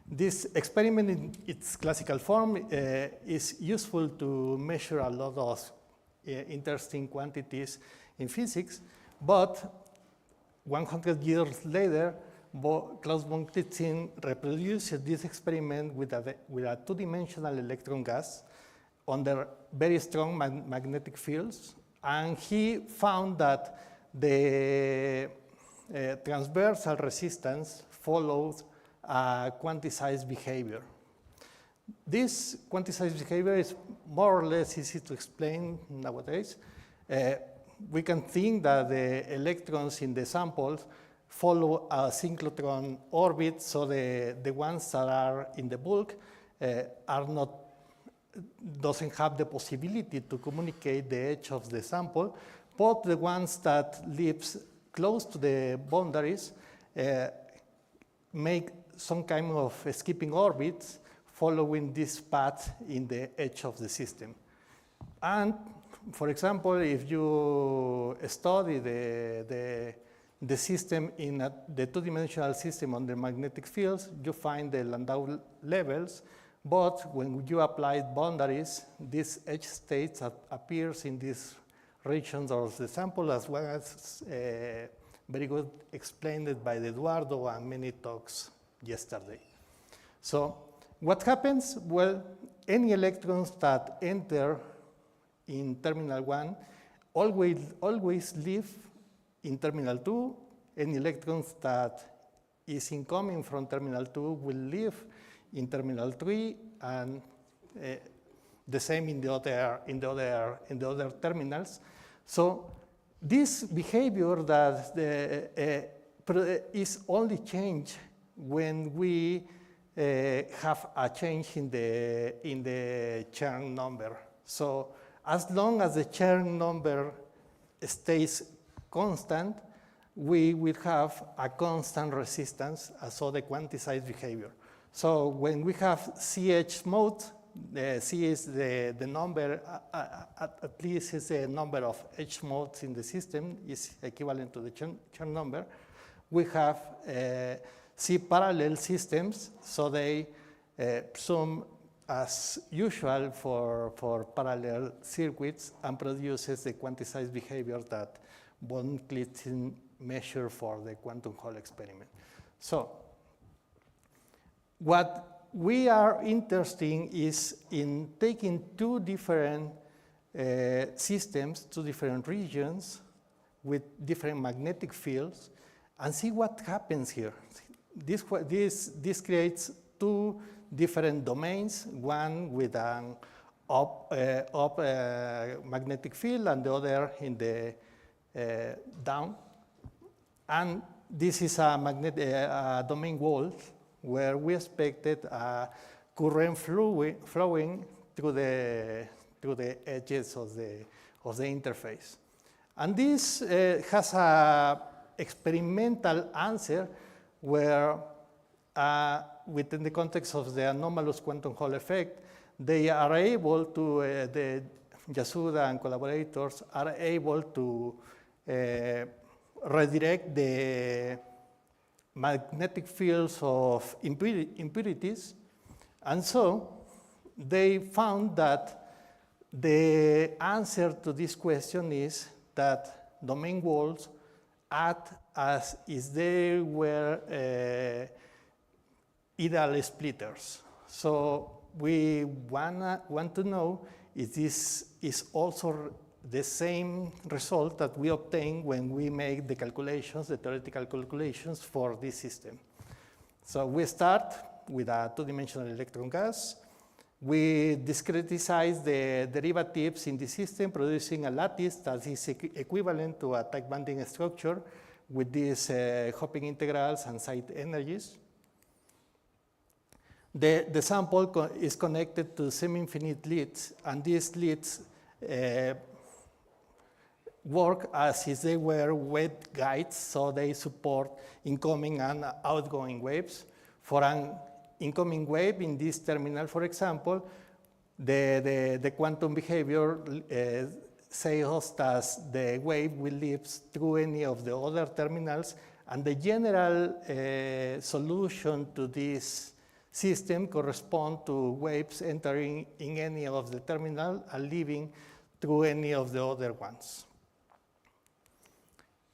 This experiment in its classical form is useful to measure a lot of interesting quantities in physics, but 100 years later, Klaus von Klitzing reproduced this experiment with a two-dimensional electron gas under very strong magnetic fields, and he found that the transversal resistance follows a quantized behavior. This quantized behavior is more or less easy to explain nowadays. We can think that the electrons in the samples follow a synchrotron orbit, so the ones that are in the bulk are not doesn't have the possibility to communicate the edge of the sample, but the ones that lives close to the boundaries make some kind of skipping orbits following this path in the edge of the system. And for example, if you study the system in the two-dimensional system under magnetic fields, you find the Landau levels, but when you apply boundaries, these edge states appears in these regions of the sample, as well as very good explained by Eduardo and many talks yesterday. So what happens? Well, any electrons that enter in terminal 1 always leave in terminal 2. Any electrons that is incoming from terminal 2 will leave in terminal 3, and the same in the other terminals. So this behavior that is only changed when we have a change in the Chern number. So as long as the Chern number stays constant, we will have a constant resistance, so the quantized behavior. So when we have CH mode, C is the number, at least is the number of H modes in the system, is equivalent to the Chern number. We have C parallel systems, so they sum as usual for parallel circuits and produces the quantized behavior that von Klitzing measure for the quantum Hall experiment. So what we are interested is in taking two different systems, two different regions with different magnetic fields, and see what happens here. This creates two different domains, one with an up magnetic field and the other in the down. And this is a domain wall where we expected a current flowing through the edges of the interface. And this has a experimental answer where within the context of the anomalous quantum Hall effect, they are able to, the Yasuda and collaborators are able to redirect the magnetic fields of impurities. And so they found that the answer to this question is that domain walls act as if they were ideal splitters. So we want to know if this is also the same result that we obtain when we make the calculations, the theoretical calculations for this system. So we start with a two-dimensional electron gas. We discretize the derivatives in the system, producing a lattice that is equivalent to a tight banding structure with these hopping integrals and site energies. The sample is connected to semi-infinite leads, and these leads work as if they were waveguides, so they support incoming and outgoing waves. For an incoming wave in this terminal, for example, the quantum behavior says that the wave will live through any of the other terminals, and the general solution to this system corresponds to waves entering in any of the terminal and leaving through any of the other ones.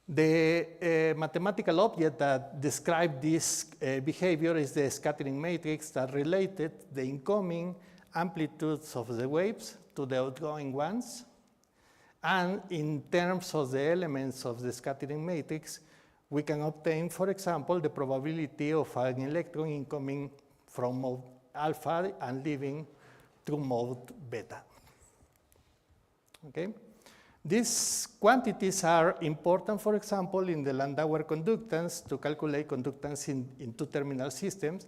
The mathematical object that describes this behavior is the scattering matrix that related the incoming amplitudes of the waves to the outgoing ones. And in terms of the elements of the scattering matrix, we can obtain, for example, the probability of an electron incoming from mode alpha and leaving through mode beta. Okay? These quantities are important, for example, in the Landauer conductance to calculate conductance in two-terminal systems.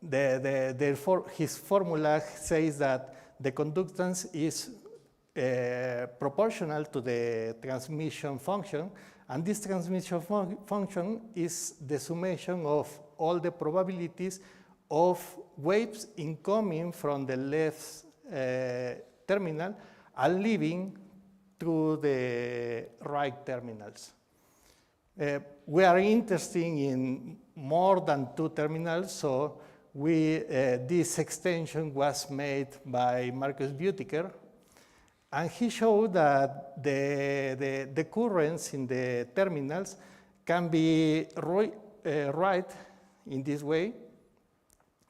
therefore, his formula says that the conductance is proportional to the transmission function, and this transmission function is the summation of all the probabilities of waves incoming from the left terminal and leaving through the right terminals. We are interested in more than 2 terminals, so this extension was made by Marcus Butiker, and he showed that the currents in the terminals can be right in this way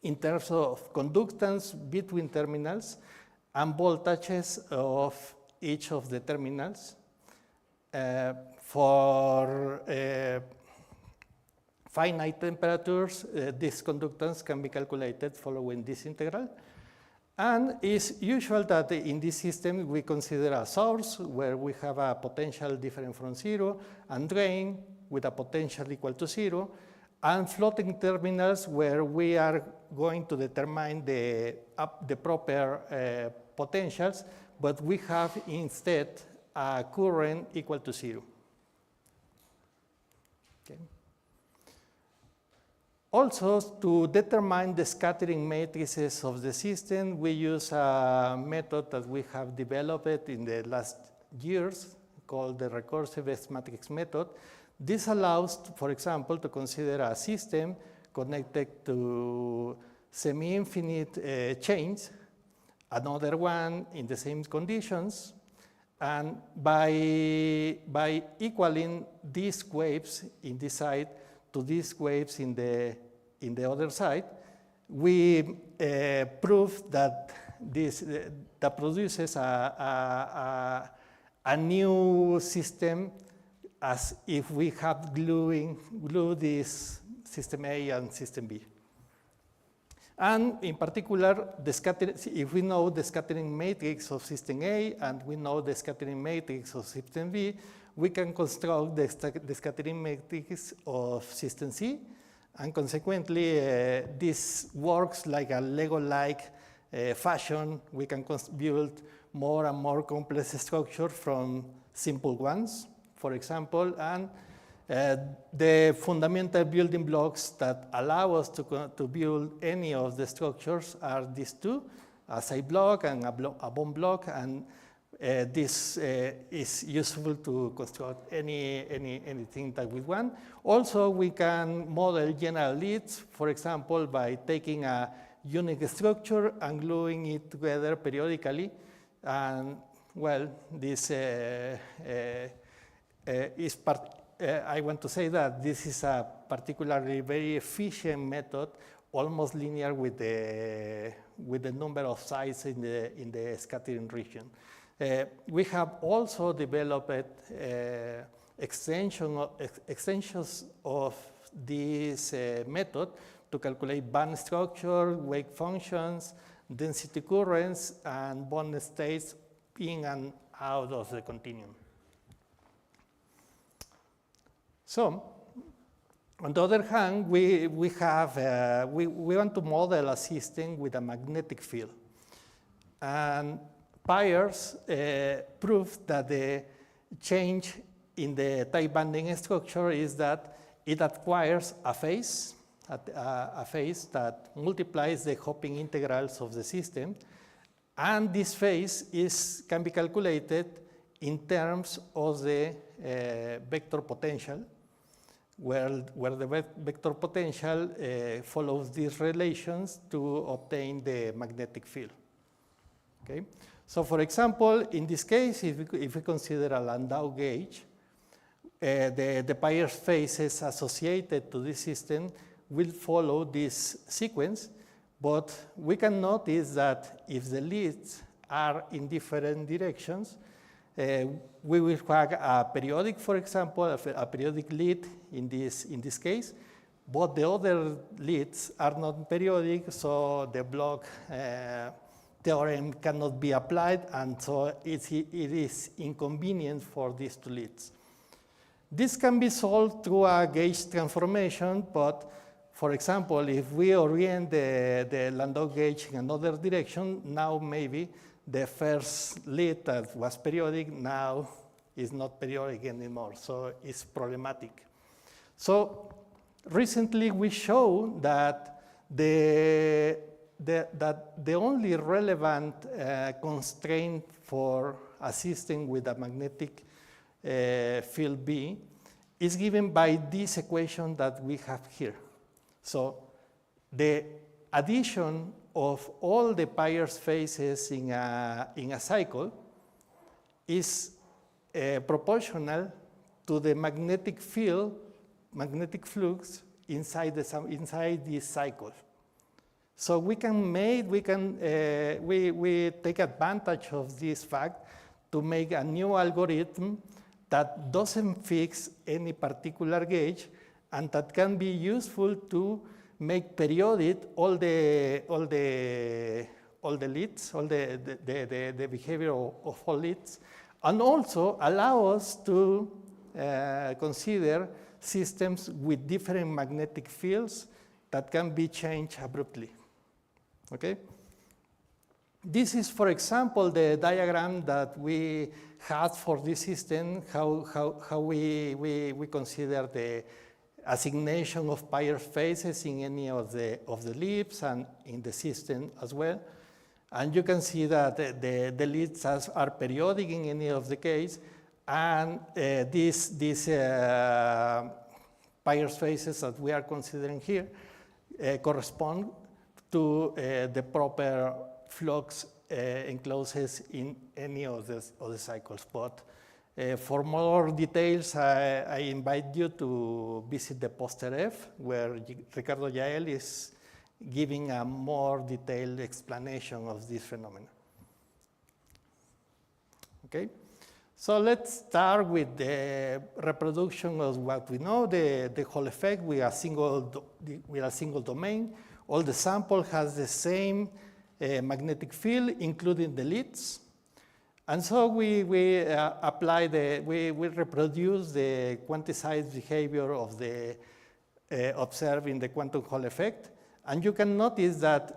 in terms of conductance between terminals and voltages of each of the terminals. For finite temperatures, this conductance can be calculated following this integral. And it's usual that in this system we consider a source where we have a potential different from 0, and drain with a potential equal to 0, and floating terminals where we are going to determine the proper potentials, but we have instead a current equal to 0. Okay. Also, to determine the scattering matrices of the system, we use a method that we have developed in the last years called the recursive S-matrix method. This allows, for example, to consider a system connected to semi-infinite chains, another one in the same conditions, and by equaling these waves in this side to these waves in the other side, we prove that this that produces a new system, as if we have glue this system A and system B. And in particular, if we know the scattering matrix of system A and we know the scattering matrix of system B, we can construct the scattering matrix of system C, and consequently, this works like a Lego-like fashion. We can build more and more complex structures from simple ones, for example, and the fundamental building blocks that allow us to build any of the structures are these two, a side block and a bond block, and this is useful to construct anything that we want. Also, we can model general leads, for example, by taking a unique structure and gluing it together periodically. And well, this is I want to say that this is a particularly very efficient method, almost linear with the number of sites in the scattering region. We have also developed extensions of this method to calculate band structure, wave functions, density currents, and bond states in and out of the continuum. So, on the other hand, we want to model a system with a magnetic field. And Byers proved that the change in the tight banding structure is that it acquires a phase that multiplies the hopping integrals of the system. And this phase can be calculated in terms of the vector potential, where the vector potential follows these relations to obtain the magnetic field. Okay? So for example, in this case, if we consider a Landau gauge, the Byers phases associated to this system will follow this sequence, but we can notice that if the leads are in different directions, we will have a periodic, for example, a periodic lead in this case, but the other leads are not periodic, so the block theorem cannot be applied, and so it is inconvenient for these two leads. This can be solved through a gauge transformation, but for example, if we orient the Landau gauge in another direction, now maybe the first lead that was periodic now is not periodic anymore, so it's problematic. So recently we showed that the only relevant constraint for a system with a magnetic field B is given by this equation that we have here. So the addition of all the Pierce phases in a cycle is proportional to the magnetic field, magnetic flux inside this cycle. So we take advantage of this fact to make a new algorithm that doesn't fix any particular gauge and that can be useful to make periodic all the leads, all the behavior of all leads, and also allow us to consider systems with different magnetic fields that can be changed abruptly. Okay? This is, for example, the diagram that we had for this system, how we consider the assignation of Pierce phases in any of the leads and in the system as well. And you can see that the leads are periodic in any of the case, and these Pierce phases that we are considering here correspond to the proper flux encloses in any of the cycles. But for more details, I invite you to visit the poster F, where Ricardo Yael is giving a more detailed explanation of this phenomenon. Okay, so let's start with the reproduction of what we know, the Hall effect with a single domain. All the sample has the same magnetic field, including the leads. And so we reproduce the quantized behavior of the observed in the quantum Hall effect. And you can notice that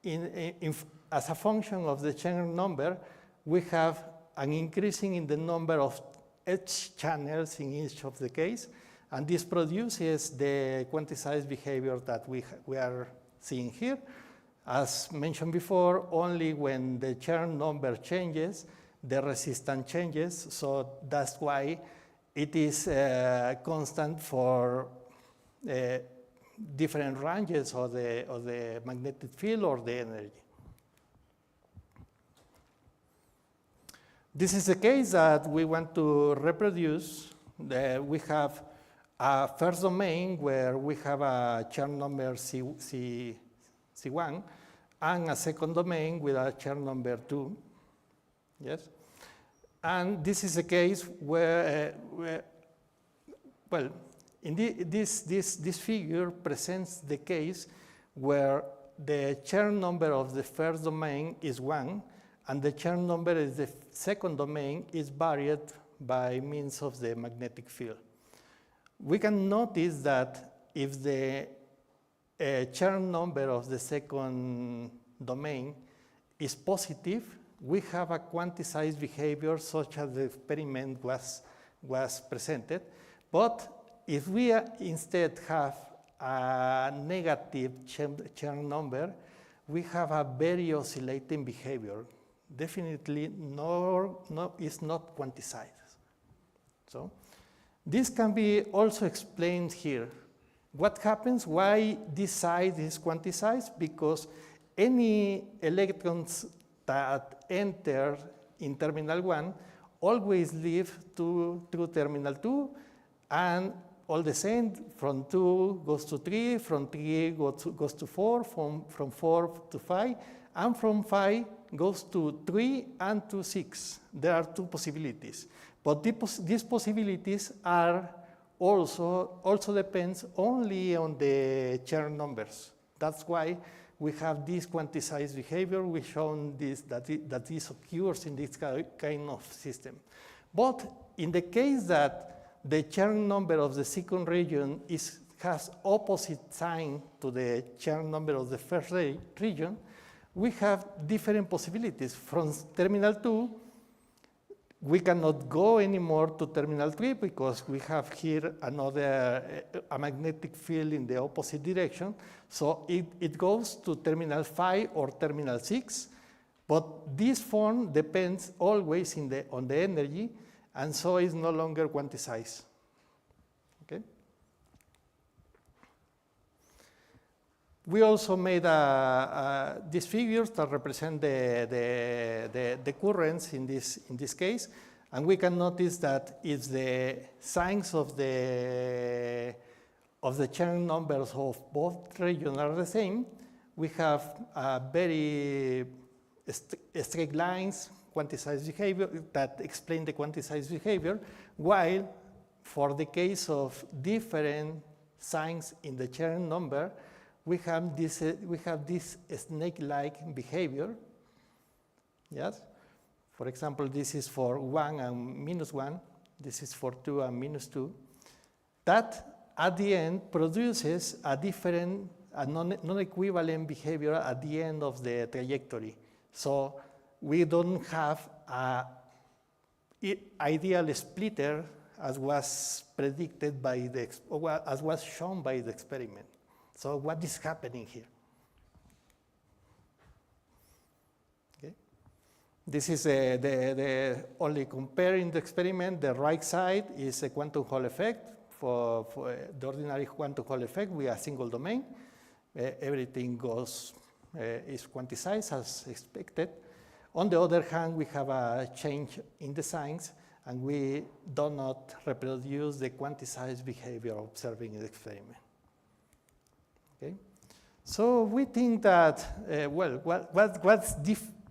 as a function of the Chern number, we have an increasing in the number of edge channels in each of the case. And this produces the quantized behavior that we are seeing here. As mentioned before, only when the Chern number changes, the resistance changes. So that's why it is constant for different ranges of the magnetic field or the energy. This is the case that we want to reproduce. We have a first domain where we have a Chern number C1 and a second domain with a Chern number 2. Yes? And this is a case where well, in this figure presents the case where the Chern number of the first domain is 1, and the Chern number of the second domain is varied by means of the magnetic field. We can notice that if the Chern number of the second domain is positive, we have a quantized behavior such as the experiment was presented. But if we instead have a negative Chern number, we have a very oscillating behavior. Definitely is not quantized. So this can be also explained here. What happens, why this side is quantized? Because any electrons that enter in terminal 1 always leave through terminal 2, and all the same, from 2 goes to 3, from 3 goes to 4, from 4 to 5, and from 5 goes to 3 and to 6. There are two possibilities. But these possibilities are also depends only on the Chern numbers. That's why we have this quantized behavior. We've shown that this occurs in this kind of system. But in the case that the Chern number of the second region has opposite sign to the Chern number of the first region, we have different possibilities. From terminal 2, we cannot go anymore to terminal 3 because we have here another a magnetic field in the opposite direction. So it goes to terminal 5 or terminal 6. But this form depends always on the energy, and so it's no longer quantized. Okay? We also made these figures that represent the currents in this case, and we can notice that if the signs of the Chern numbers of both regions are the same, we have very straight lines, quantized behavior that explain the quantized behavior, while for the case of different signs in the Chern number, we have this snake-like behavior. Yes. For example, this is for 1 and -1. This is for 2 and -2. That at the end produces a different, non-equivalent behavior at the end of the trajectory. So we don't have an ideal splitter as was predicted by as was shown by the experiment. So what is happening here? Okay. This is the only comparing the experiment. The right side is a quantum Hall effect for the ordinary quantum Hall effect with a single domain. Everything is quantized as expected. On the other hand, we have a change in the signs, and we do not reproduce the quantized behavior observed in the experiment. Okay? So we think that, what's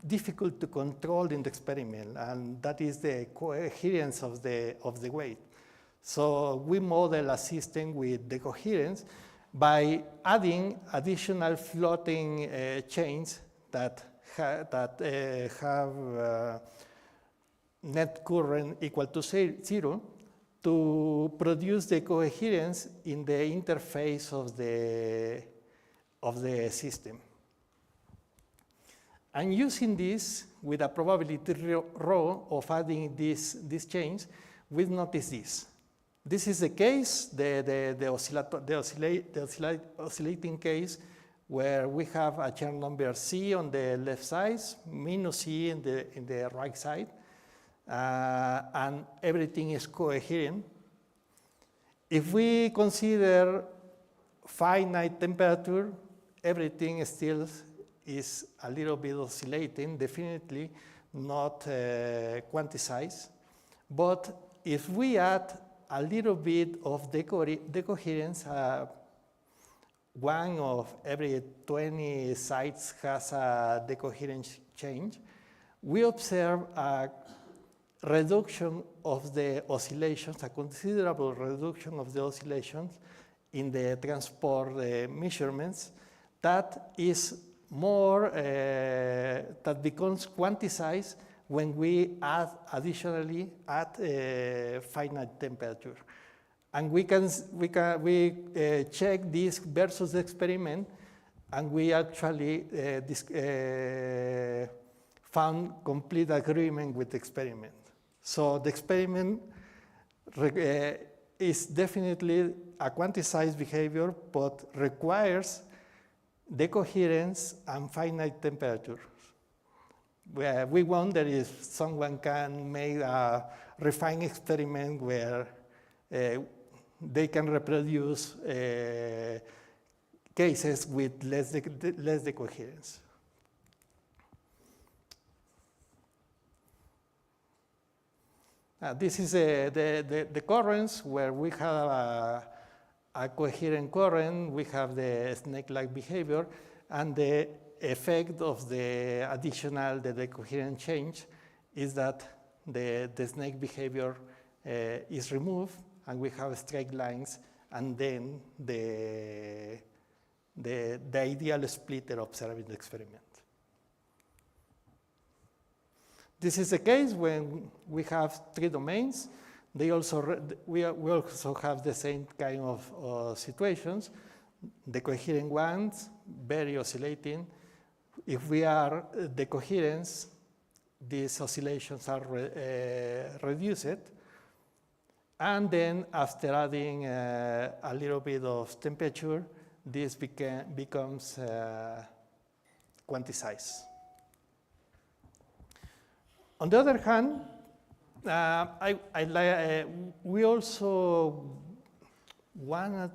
difficult to control in the experiment, and that is the coherence of the weight. So we model a system with the coherence by adding additional floating chains that have net current equal to 0 to produce the coherence in the interface of the system. And using this with a probability rho of adding these chains, we notice this. This is the case, the oscillating case, where we have a Chern number C on the left side, minus C in the right side, and everything is coherent. If we consider finite temperature, everything still is a little bit oscillating, definitely not quantized. But if we add a little bit of decoherence, one of every 20 sites has a decoherence change, we observe a reduction of the oscillations, a considerable reduction of the oscillations in the transport measurements that is more, that becomes quantized when we additionally add finite temperature. And we check this versus the experiment, and we actually found complete agreement with the experiment. So the experiment is definitely a quantized behavior, but requires decoherence and finite temperature. We wonder if someone can make a refined experiment where they can reproduce cases with less decoherence. This is the currents where we have a coherent current, we have the snake-like behavior, and the effect of the decoherent change is that the snake behavior is removed, and we have straight lines, and then the ideal splitter observed in the experiment. This is the case when we have 3 domains. we also have the same kind of situations. The coherent ones, very oscillating. If we are the coherence, these oscillations are reduced. And then after adding a little bit of temperature, this becomes quantized. On the other hand, we also wanted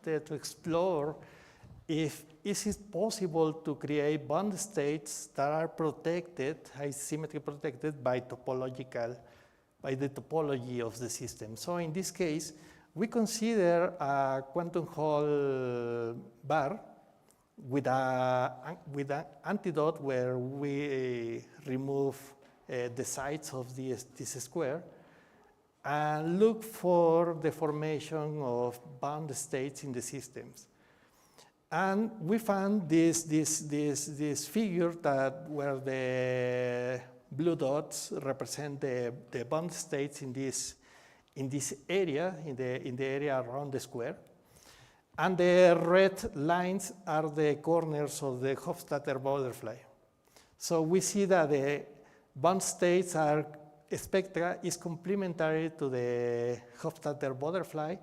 to explore if is it possible to create bond states that are protected, asymmetry protected by the topology of the system. So in this case, we consider a quantum Hall bar with an antidote where we remove the sides of this square and look for the formation of bound states in the systems. And we found this figure that where the blue dots represent the bound states in this area, in the area around the square. And the red lines are the corners of the Hofstadter butterfly. So we see that the bound states are spectra is complementary to the Hofstadter butterfly.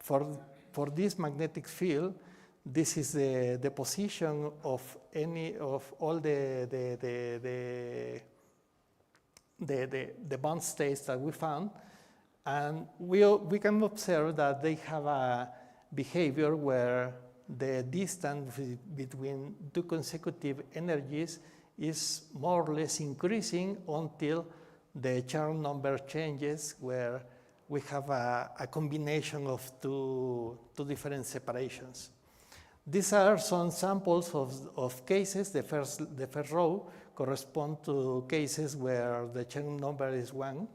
For this magnetic field, this is the position of all the bound states that we found, and we can observe that they have a behavior where the distance between two consecutive energies is more or less increasing until the Chern number changes, where we have a combination of two different separations. These are some samples of cases. The first row correspond to cases where the Chern number is 1.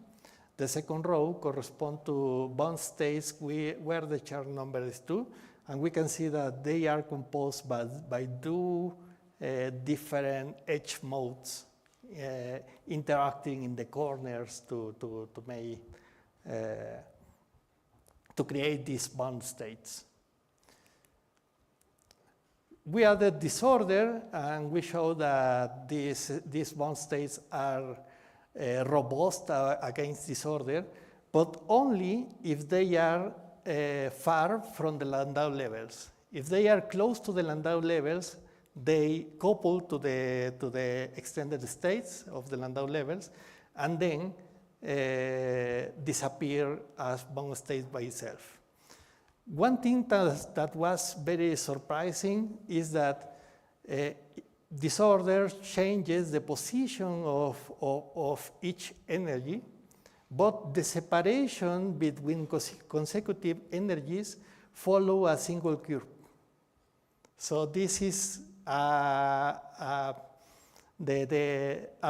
The second row correspond to bond states where the Chern number is 2. And we can see that they are composed by two different edge modes interacting in the corners to create these bond states. We added disorder, and we show that these bond states are robust against disorder, but only if they are far from the Landau levels. If they are close to the Landau levels, they couple to the extended states of the Landau levels, and then disappear as bond state by itself. One thing that was very surprising is that disorder changes the position of each energy, but the separation between consecutive energies follow a single curve. So this is a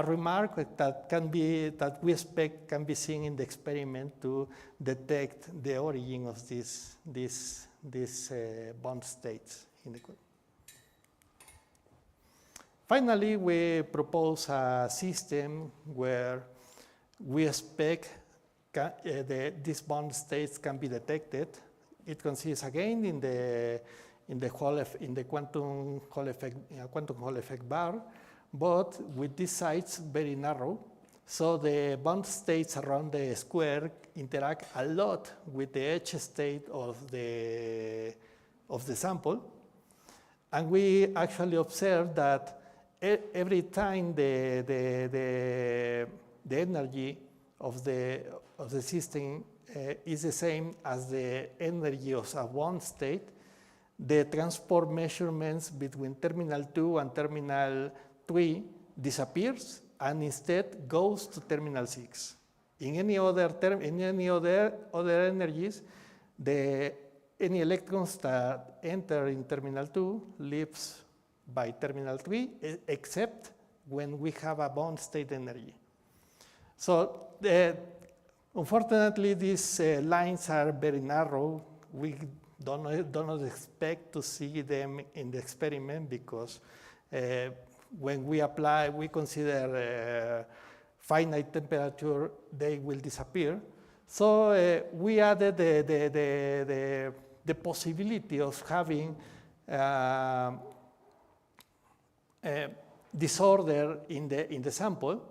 remark that we expect can be seen in the experiment to detect the origin of these bond states in the. Finally, we propose a system where we expect these bond states can be detected. It consists again in the quantum Hall effect bar, but with these sides very narrow. So the bond states around the square interact a lot with the edge state of the sample. And we actually observe that every time the energy of the system is the same as the energy of a bond state, the transport measurements between terminal 2 and terminal 3 disappears and instead goes to terminal 6. In any other energies, any electrons that enter in terminal 2 leaves by terminal 3, except when we have a bond state energy. So unfortunately, these lines are very narrow. We don't expect to see them in the experiment because when we apply, we consider finite temperature, they will disappear. So we added the possibility of having disorder in the sample,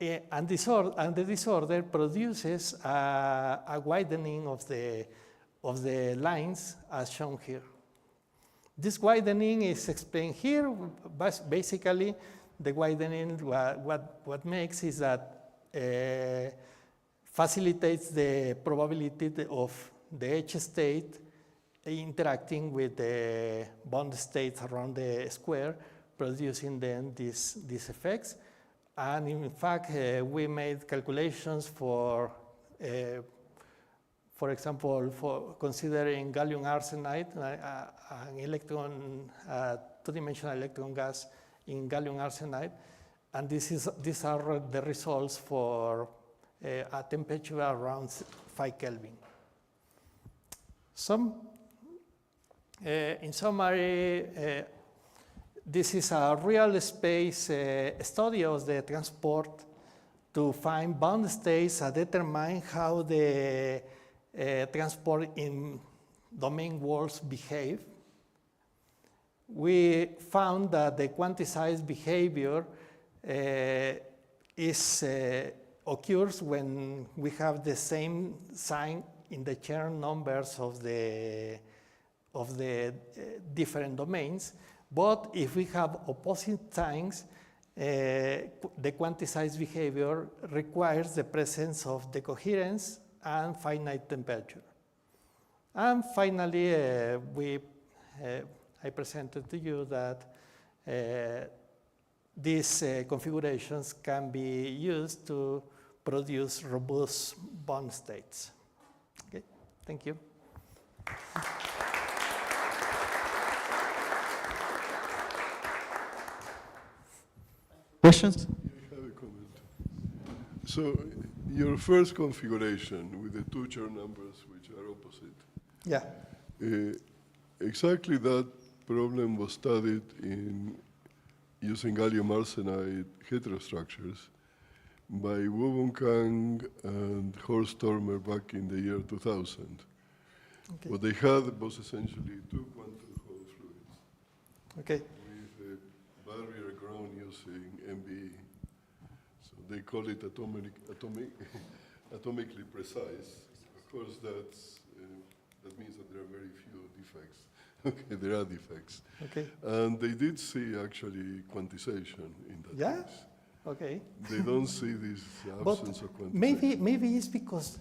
and the disorder produces a widening of the lines as shown here. This widening is explained here, but basically the widening, what makes is that facilitates the probability of the H state interacting with the bond states around the square, producing then these effects. And in fact, we made calculations for example, for considering gallium arsenide, an electron, two-dimensional electron gas in gallium arsenide, and these are the results for a temperature around 5 Kelvin. In summary, this is a real space study of the transport to find bound states and determine how the transport in domain walls behave. We found that the quantized behavior occurs when we have the same sign in the Chern numbers of the different domains. But if we have opposite signs, the quantized behavior requires the presence of decoherence and finite temperature. And finally, I presented to you that these configurations can be used to produce robust bond states. Okay, thank you.
Questions?
I have a comment. So your first configuration with the two Chern numbers which are opposite,
Yeah.
exactly that problem was studied in using gallium arsenide heterostructures by Wu Kang and Horst Stormer back in the year 2000.
Okay.
What they had was essentially two quantum Hall fluids
Okay.
with a barrier grown using MBE. So they call it atomically precise. Of course, that means that there are very few defects. Okay, there are defects.
Okay.
And they did see actually quantization in that
Yeah?
case.
Okay.
They don't see this absence of quantization.
Maybe it's because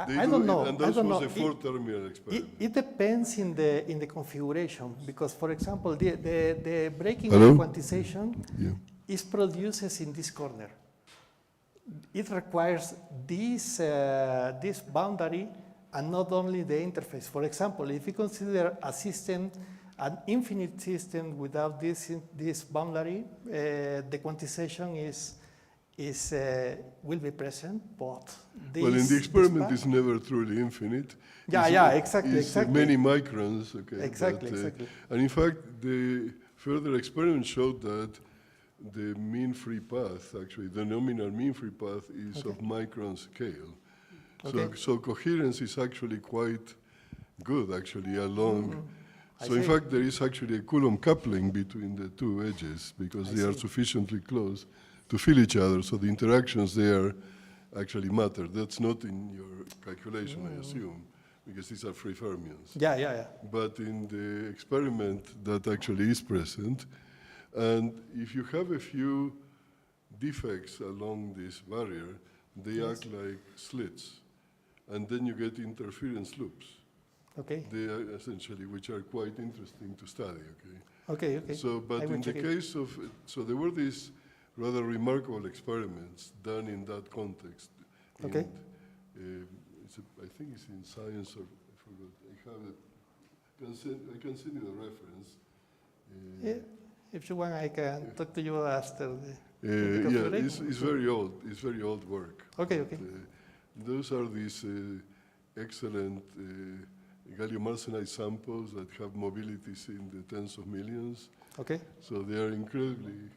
They
I
do
don't
it,
know.
and
I
that
don't
was
know.
a four-terminal experiment.
It depends in the configuration because, for example, the breaking
Hello?
of quantization
Yeah.
is produced in this corner. It requires this boundary and not only the interface. For example, if you consider a system, an infinite system without this boundary, the quantization will be present, but
Well, in the experiment, it's never truly infinite.
Yeah,
It's
exactly.
many microns, okay.
Exactly,
but,
exactly.
And in fact, the further experiment showed that the mean free path, actually, the nominal mean free path is of micron scale.
Okay.
So coherence is actually quite good, actually, along.
I
So in
see.
fact, there is actually a Coulomb coupling between the two edges because they are
see.
sufficiently close to feel each other. So the interactions there actually matter. That's not in your calculation, I assume, because these are free fermions.
Yeah.
But in the experiment, that actually is present. And if you have a few defects along this barrier, they act like slits. And then you get interference loops.
Okay.
They are essentially, which are quite interesting to study, okay?
Okay.
So, but
I will
in the
check it.
case of, so there were these rather remarkable experiments done in that context.
Okay.
I think it's in Science, or I forgot. I have it. I can send you the reference.
Yeah. If you want, I can talk to you after the
Yeah,
configuration.
it's very old. It's very old work.
Okay.
But, those are these excellent gallium arsenide samples that have mobilities in the tens of millions.
Okay.
So they are incredibly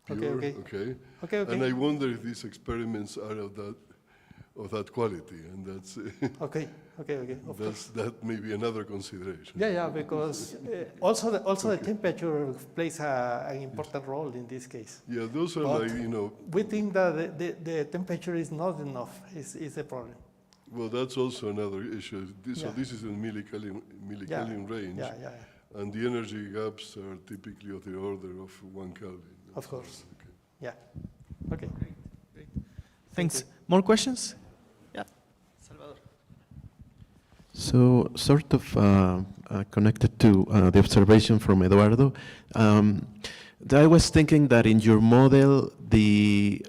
pure.
okay.
Okay.
Okay, okay.
And I wonder if these experiments are of that quality, and that's
Okay, okay, okay. Of course.
that may be another consideration.
Yeah, yeah, because also the temperature plays an important role in this case.
Yeah, those are
But
like,
we think that the temperature is not enough, is a problem.
well, that's also another issue. So
Yeah.
this is in millikelvin range,
Yeah, yeah, yeah.
and the energy gaps are typically of the order of 1 Kelvin.
Of course.
Okay.
Yeah. Okay.
Thanks. More questions? Yeah. Salvador.
So, sort of connected to the observation from Eduardo, I was thinking that in your model, the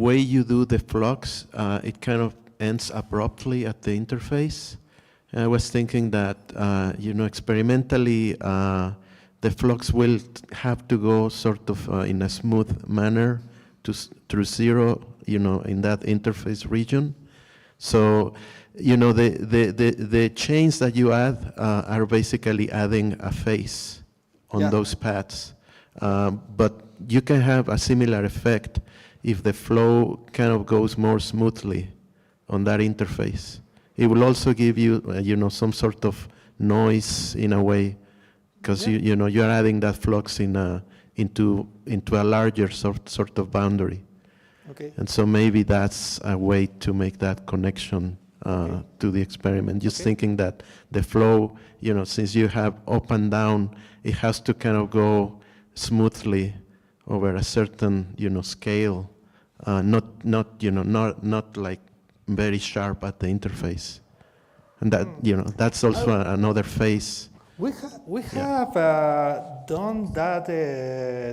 way you do the flux, it kind of ends abruptly at the interface. I was thinking that, experimentally, the flux will have to go sort of in a smooth manner through zero, in that interface region. So, the chains that you add are basically adding a phase on those paths. But you can have a similar effect if the flow kind of goes more smoothly on that interface. It will also give you, some sort of noise in a way, because you're adding that flux into a larger sort of boundary.
Okay.
And so maybe that's a way to make that connection to the experiment. Just thinking that the flow, since you have up and down, it has to kind of go smoothly over a certain, scale, not like very sharp at the interface. And that, that's also another phase.
We have done that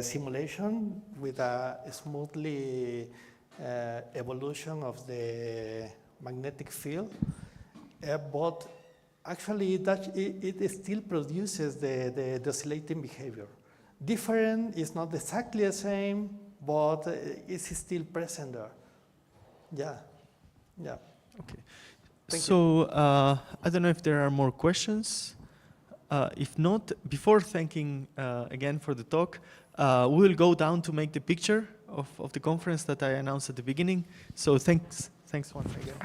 simulation with a smoothly evolution of the magnetic field, but actually it still produces the oscillating behavior. Different is not exactly the same, but it's still present there. Yeah, yeah.
Okay.
Thank
So I don't know if there are more questions. If not, before thanking again for the talk, we will go down to make the picture of the conference that I announced at the beginning. So thanks once again.